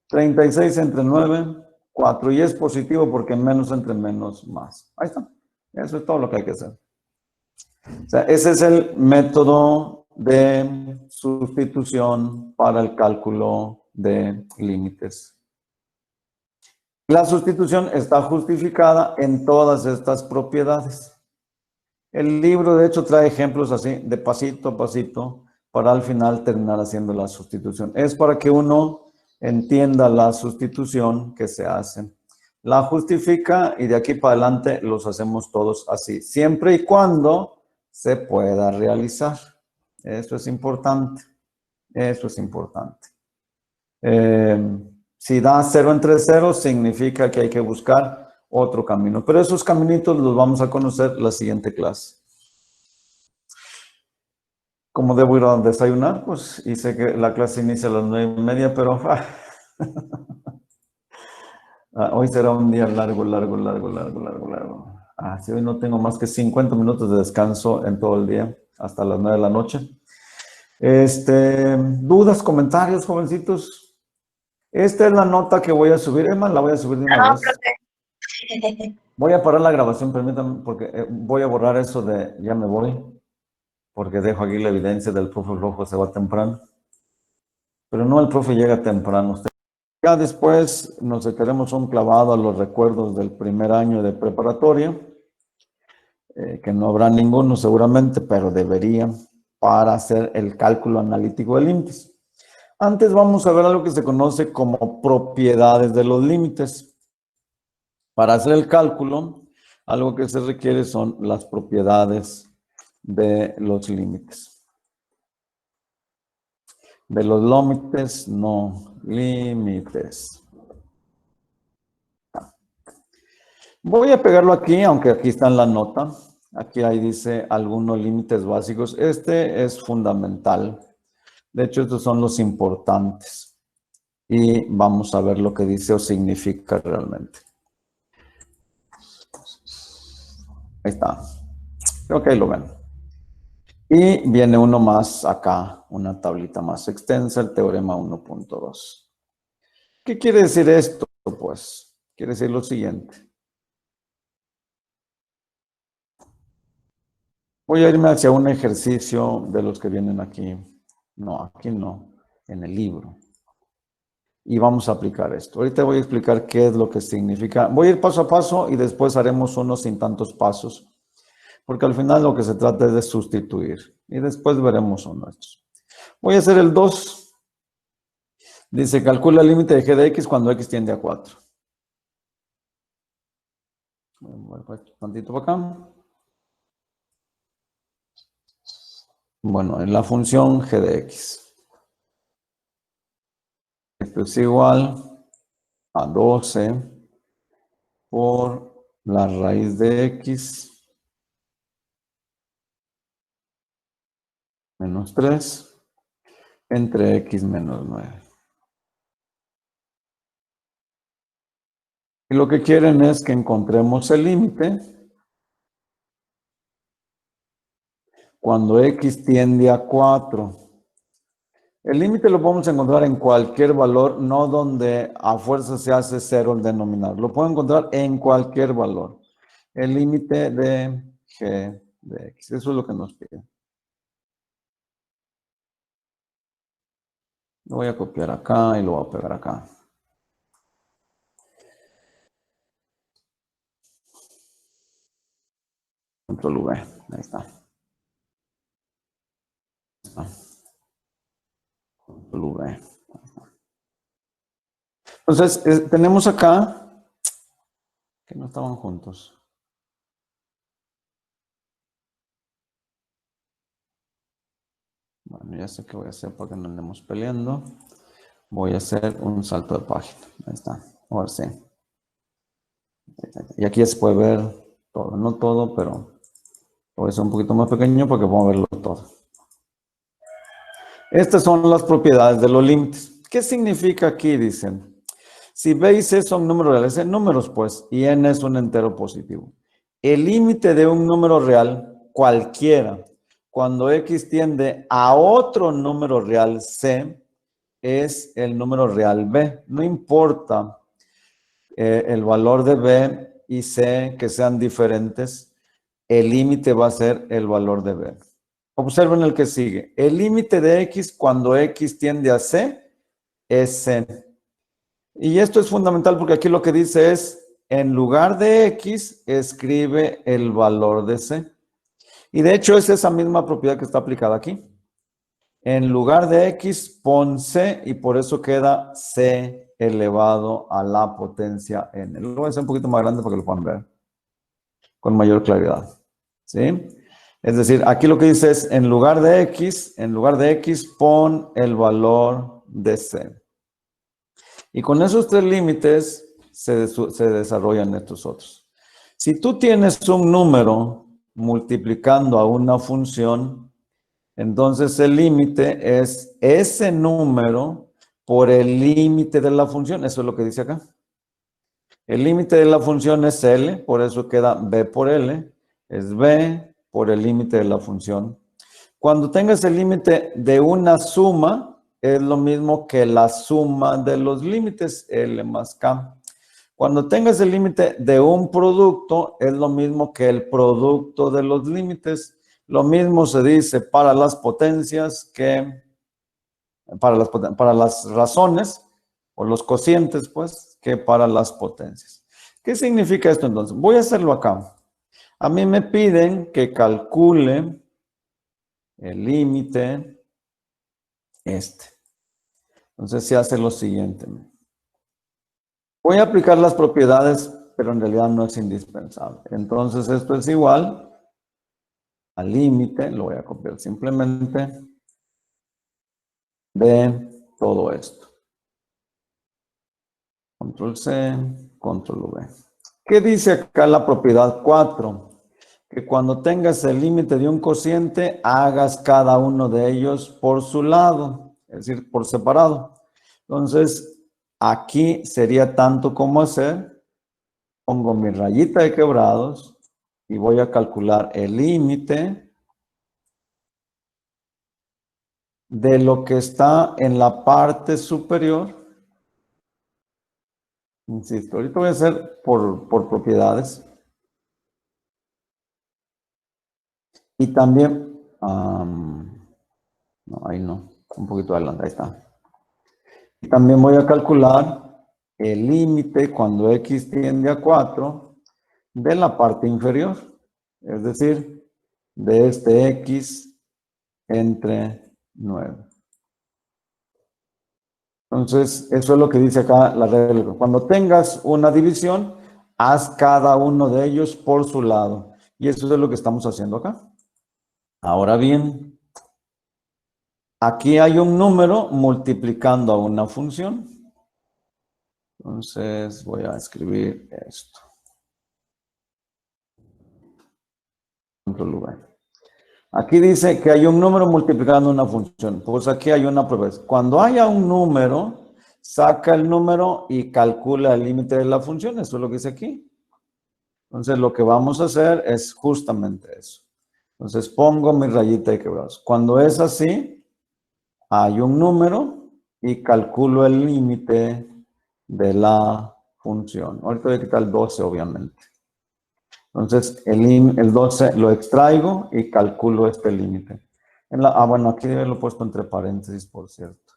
36 entre 9, 4. Y es positivo porque menos entre menos más. Ahí está. Eso es todo lo que hay que hacer. O sea, ese es el método de sustitución para el cálculo de límites. La sustitución está justificada en todas estas propiedades. El libro, de hecho, trae ejemplos así, de pasito a pasito, para al final terminar haciendo la sustitución. Es para que uno entienda la sustitución que se hace. La justifica y de aquí para adelante los hacemos todos así, siempre y cuando se pueda realizar. Eso es importante. Eso es importante. Si da 0 entre 0, significa que hay que buscar otro camino. Pero esos caminitos los vamos a conocer la siguiente clase. Como debo ir a desayunar, pues, y sé que la clase inicia a las 9:30, pero hoy será un día largo. Si hoy no tengo más que 50 minutos de descanso en todo el día, hasta las 9 de la noche. ¿Dudas, comentarios, jovencitos? Esta es la nota que voy a subir. Emma, la voy a subir de una vez. Profe. Voy a parar la grabación, permítanme, porque voy a borrar eso de ya me voy, porque dejo aquí la evidencia del profe Rojo se va temprano. Pero no, el profe llega temprano. Ya después nos echaremos un clavado a los recuerdos del primer año de preparatoria, que no habrá ninguno seguramente, pero debería, para hacer el cálculo analítico de límites. Antes vamos a ver algo que se conoce como propiedades de los límites. Para hacer el cálculo, algo que se requiere son las propiedades de los límites. De los límites, no, límites. Voy a pegarlo aquí, aunque aquí está en la nota. Aquí ahí dice algunos límites básicos. Este es fundamental. De hecho, estos son los importantes. Y vamos a ver lo que dice o significa realmente. Ahí está. Creo que ahí lo ven. Y viene uno más acá, una tablita más extensa, el teorema 1.2. ¿Qué quiere decir esto? Pues, quiere decir lo siguiente. Voy a irme hacia un ejercicio de los que vienen aquí. No, aquí no, en el libro. Y vamos a aplicar esto. Ahorita voy a explicar qué es lo que significa. Voy a ir paso a paso y después haremos uno sin tantos pasos. Porque al final lo que se trata es de sustituir. Y después veremos uno de estos. Voy a hacer el 2. Dice, calcula el límite de g de x cuando x tiende a 4. Voy a mover tantito para acá. Bueno, en la función g de x. Esto es igual a 12 por la raíz de x menos 3 entre x menos 9. Y lo que quieren es que encontremos el límite cuando x tiende a 4. El límite lo podemos encontrar en cualquier valor, no donde a fuerza se hace 0 el denominador. Lo puedo encontrar en cualquier valor. El límite de g de x. Eso es lo que nos pide. Lo voy a copiar acá y lo voy a pegar acá. Control V. Ahí está. Control V. Entonces, tenemos acá que no estaban juntos. Bueno, ya sé qué voy a hacer para que no andemos peleando. Voy a hacer un salto de página. Ahí está. Ahora sí. Y aquí ya se puede ver todo. No todo, pero voy a hacer un poquito más pequeño para que puedan verlo todo. Estas son las propiedades de los límites. ¿Qué significa aquí? Dicen. Si B y C son números reales, en números pues, y n es un entero positivo. El límite de un número real, cualquiera, cuando x tiende a otro número real C, es el número real B. No importa el valor de B y C que sean diferentes, el límite va a ser el valor de B. Observen el que sigue. El límite de x cuando x tiende a C es C. Y esto es fundamental porque aquí lo que dice es, en lugar de x, escribe el valor de C. Y de hecho es esa misma propiedad que está aplicada aquí. En lugar de x, pon C y por eso queda C elevado a la potencia n. Lo voy a hacer un poquito más grande para que lo puedan ver con mayor claridad. ¿Sí? Es decir, aquí lo que dice es, en lugar de x, pon el valor de C. Y con esos tres límites se desarrollan estos otros. Si tú tienes un número multiplicando a una función, entonces el límite es ese número por el límite de la función. Eso es lo que dice acá. El límite de la función es L, por eso queda B por L. Es B por el límite de la función. Cuando tengas el límite de una suma, es lo mismo que la suma de los límites, L más K. Cuando tengas el límite de un producto, es lo mismo que el producto de los límites. Lo mismo se dice para las potencias que para las razones o los cocientes, pues, que para las potencias. ¿Qué significa esto entonces? Voy a hacerlo acá. A mí me piden que calcule el límite Entonces se hace lo siguiente. Voy a aplicar las propiedades, pero en realidad no es indispensable. Entonces esto es igual al límite, lo voy a copiar simplemente, de todo esto. Control C, Control V. ¿Qué dice acá la propiedad 4? Que cuando tengas el límite de un cociente, hagas cada uno de ellos por su lado, es decir, por separado. Entonces, aquí sería tanto como hacer. Pongo mi rayita de quebrados y voy a calcular el límite de lo que está en la parte superior. Insisto, ahorita voy a hacer por propiedades. Y también, no, ahí no, un poquito adelante, ahí está. Y también voy a calcular el límite cuando x tiende a 4 de la parte inferior, es decir, de este x entre 9. Entonces, eso es lo que dice acá la regla. Cuando tengas una división, haz cada uno de ellos por su lado. Y eso es lo que estamos haciendo acá. Ahora bien, aquí hay un número multiplicando a una función. Entonces, voy a escribir esto. Control V. Aquí dice que hay un número multiplicando una función. Pues aquí hay una prueba. Cuando haya un número, saca el número y calcula el límite de la función. Eso es lo que dice aquí. Entonces, lo que vamos a hacer es justamente eso. Entonces, pongo mi rayita de quebrados. Cuando es así, hay un número y calculo el límite de la función. Ahorita voy a quitar el 12, obviamente. Entonces, el 12 lo extraigo y calculo este límite. Bueno, aquí debe haberlo puesto entre paréntesis, por cierto.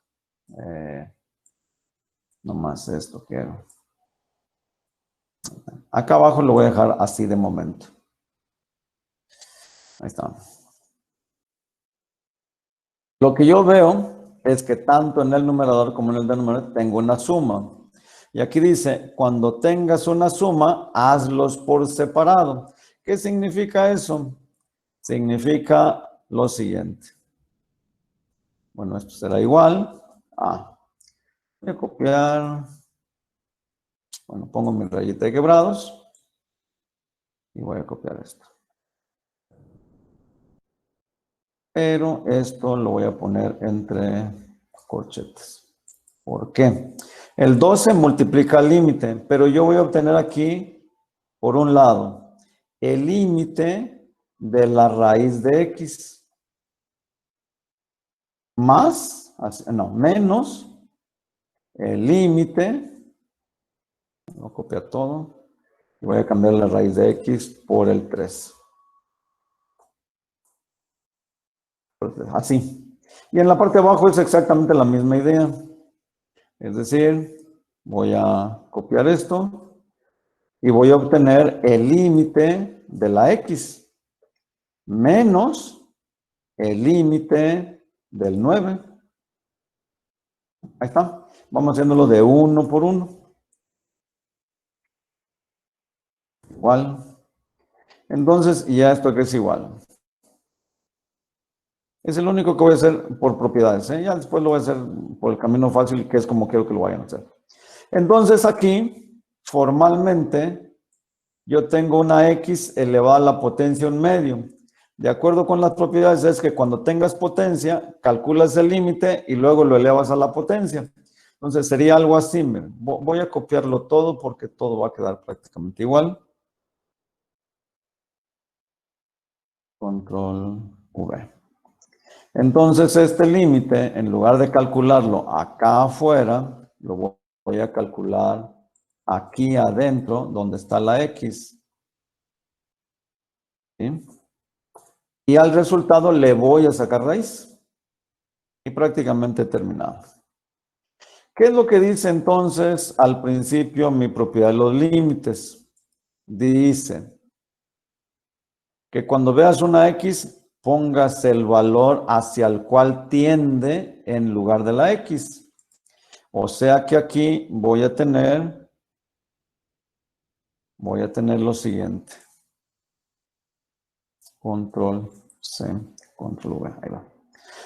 Nomás esto quiero. Acá abajo lo voy a dejar así de momento. Ahí está. Lo que yo veo es que tanto en el numerador como en el denominador tengo una suma. Y aquí dice, cuando tengas una suma, hazlos por separado. ¿Qué significa eso? Significa lo siguiente. Bueno, esto será igual a, voy a copiar, bueno, pongo mi rayita de quebrados y voy a copiar esto. Pero esto lo voy a poner entre corchetes. ¿Por qué? El 12 multiplica el límite, pero yo voy a obtener aquí, por un lado, el límite de la raíz de x más, no, menos el límite, voy a copiar todo, y voy a cambiar la raíz de x por el 3. Así. Y en la parte de abajo es exactamente la misma idea. Es decir, voy a copiar esto y voy a obtener el límite de la x menos el límite del 9. Ahí está. Vamos haciéndolo de uno por uno. Igual. Entonces, ya esto que es igual. Es el único que voy a hacer por propiedades. Ya después lo voy a hacer por el camino fácil, que es como quiero que lo vayan a hacer. Entonces aquí, formalmente, yo tengo una x elevada a la potencia 1/2. De acuerdo con las propiedades es que cuando tengas potencia, calculas el límite y luego lo elevas a la potencia. Entonces sería algo así. Voy a copiarlo todo porque todo va a quedar prácticamente igual. Control V. Entonces este límite, en lugar de calcularlo acá afuera, lo voy a calcular aquí adentro, donde está la x. ¿Sí? Y al resultado le voy a sacar raíz. Y prácticamente he terminado. ¿Qué es lo que dice entonces al principio mi propiedad de los límites? Dice que cuando veas una X, pongas el valor hacia el cual tiende en lugar de la X. O sea que aquí voy a tener lo siguiente. Control C, Control V, ahí va.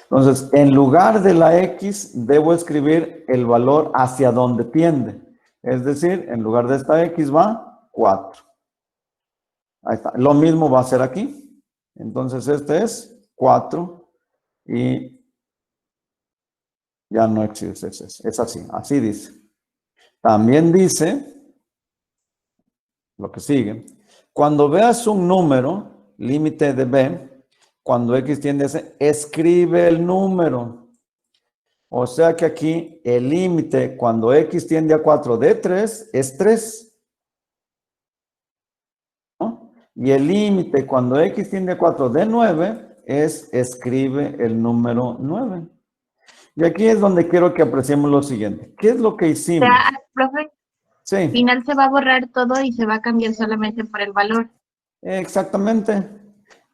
Entonces, en lugar de la X, debo escribir el valor hacia donde tiende. Es decir, en lugar de esta X va 4. Ahí está. Lo mismo va a ser aquí. Entonces, este es 4 y ya no existe. Es así, así dice. También dice, lo que sigue, cuando veas un número, límite de B, cuando X tiende a C, escribe el número. O sea que aquí el límite cuando X tiende a 4 de 3 es 3. ¿No? Y el límite cuando X tiende a 4 de 9 es escribe el número 9. Y aquí es donde quiero que apreciemos lo siguiente. ¿Qué es lo que O hicimos? sea, profe, al Sí, final se va a borrar todo y se va a cambiar solamente por el valor. exactamente.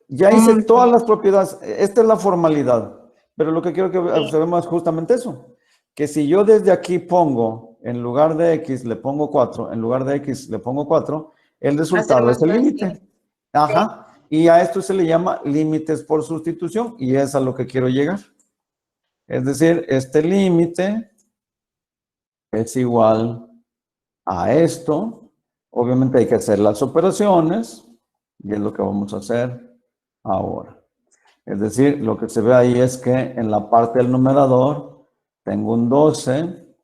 Ya hice todas las propiedades. Esta es la formalidad. Pero lo que quiero que observemos es justamente eso. Que si yo desde aquí pongo, en lugar de X le pongo 4, en lugar de X le pongo 4, el resultado es el límite. Ajá. Y a esto se le llama límites por sustitución y es a lo que quiero llegar. Es decir, este límite es igual a esto. Obviamente hay que hacer las operaciones y es lo que vamos a hacer ahora. Es decir, lo que se ve ahí es que en la parte del numerador tengo un 12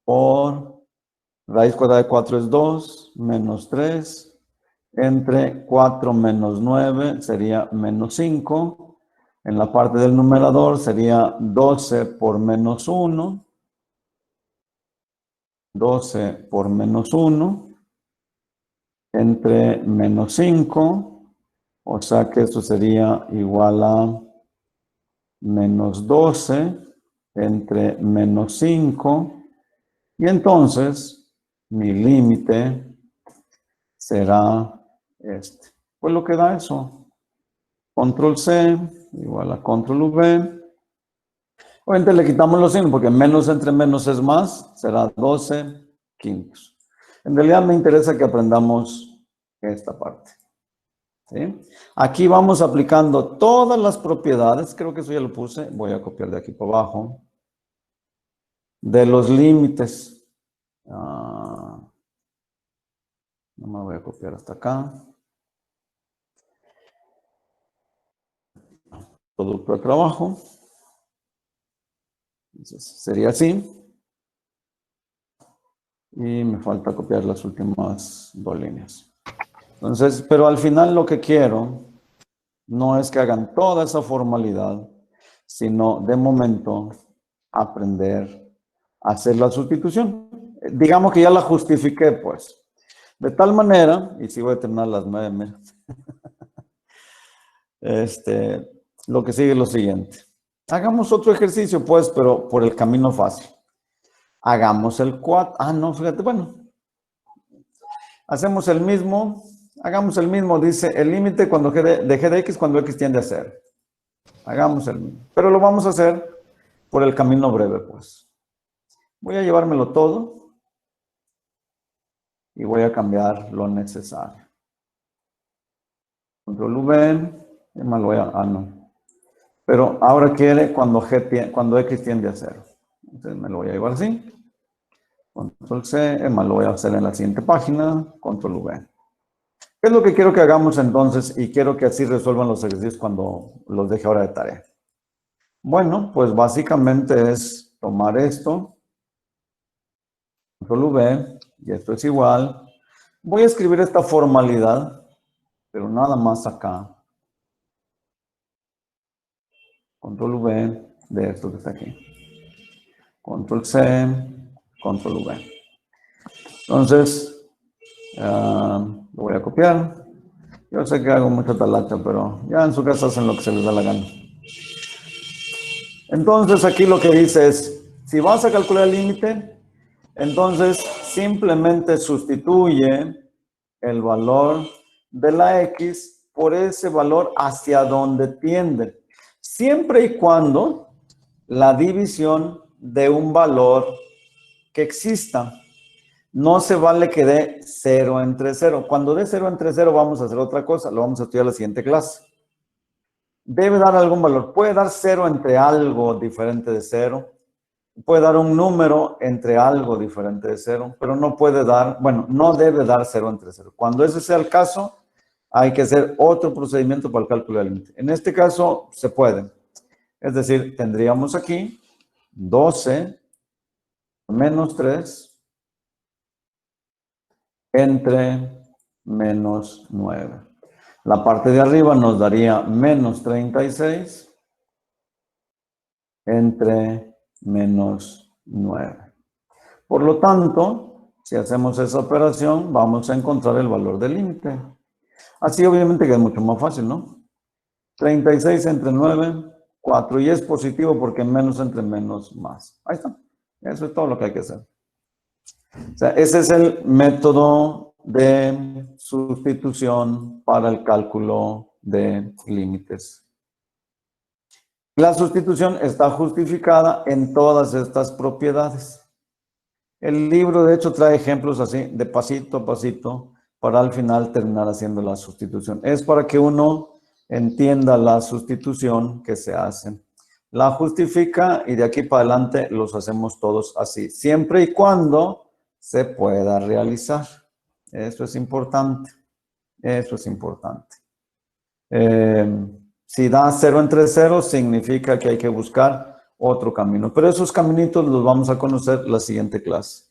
por raíz cuadrada de 4 es 2, menos 3, entre 4 menos 9 sería menos 5. En la parte del numerador sería 12 por menos 1, 12 por menos 1, entre menos 5. O sea que esto sería igual a menos 12 entre menos 5. Y entonces mi límite será este. Pues lo que da eso. Control C igual a Control V. Obviamente le quitamos los signos porque menos entre menos es más. Será 12 quintos. En realidad me interesa que aprendamos esta parte. ¿Sí? Aquí vamos aplicando todas las propiedades, creo que eso ya lo puse, voy a copiar de aquí para abajo, de los límites. No me voy a copiar hasta acá. Producto de trabajo. Entonces, sería así. Y me falta copiar las últimas 2 líneas. Entonces, pero al final lo que quiero no es que hagan toda esa formalidad, sino de momento aprender a hacer la sustitución. Digamos que ya la justifiqué, pues. De tal manera, y si voy a terminar las 9, mira. Lo que sigue es lo siguiente. Hagamos otro ejercicio, pues, pero por el camino fácil. Hagamos el 4. No, fíjate, bueno. Hacemos el mismo. Hagamos el mismo, dice el límite cuando de g de x cuando x tiende a 0. Hagamos el mismo. Pero lo vamos a hacer por el camino breve, pues. Voy a llevármelo todo y voy a cambiar lo necesario. Control V, más lo voy a, no. Pero ahora quiere cuando x tiende a 0. Entonces me lo voy a llevar así. Control C, más lo voy a hacer en la siguiente página. Control V. ¿Qué es lo que quiero que hagamos entonces? Y quiero que así resuelvan los ejercicios cuando los deje ahora de tarea. Bueno, pues básicamente es tomar esto. Control V, y esto es igual. Voy a escribir esta formalidad, pero nada más acá. Control V de esto que está aquí. Control C, Control V. Entonces, lo voy a copiar. Yo sé que hago mucha talacha, pero ya en su casa hacen lo que se les da la gana. Entonces, aquí lo que dice es, Si vas a calcular el límite, entonces simplemente sustituye el valor de la X por ese valor hacia donde tiende, siempre y cuando la división de un valor que exista. No se vale que dé 0 entre 0. Cuando dé 0 entre 0 vamos a hacer otra cosa, lo vamos a estudiar en la siguiente clase. Debe dar algún valor, puede dar 0 entre algo diferente de 0, puede dar un número entre algo diferente de 0, pero no puede dar, bueno, no debe dar 0 entre 0. Cuando ese sea el caso, hay que hacer otro procedimiento para el cálculo del límite. En este caso, se puede. Es decir, tendríamos aquí 12 menos 3 entre menos 9. La parte de arriba nos daría menos 36 entre menos 9. Por lo tanto, si hacemos esa operación, vamos a encontrar el valor del límite. Así obviamente que es mucho más fácil, ¿no? 36 entre 9, 4. Y es positivo porque menos entre menos más. Ahí está. Eso es todo lo que hay que hacer. O sea, ese es el método de sustitución para el cálculo de límites. La sustitución está justificada en todas estas propiedades. El libro, de hecho, trae ejemplos así, de pasito a pasito, para al final terminar haciendo la sustitución. Es para que uno entienda la sustitución que se hace. La justifica y de aquí para adelante los hacemos todos así, siempre y cuando se pueda realizar. Eso es importante. Eso es importante. Si da 0 entre 0, significa que hay que buscar otro camino. Pero esos caminitos los vamos a conocer la siguiente clase.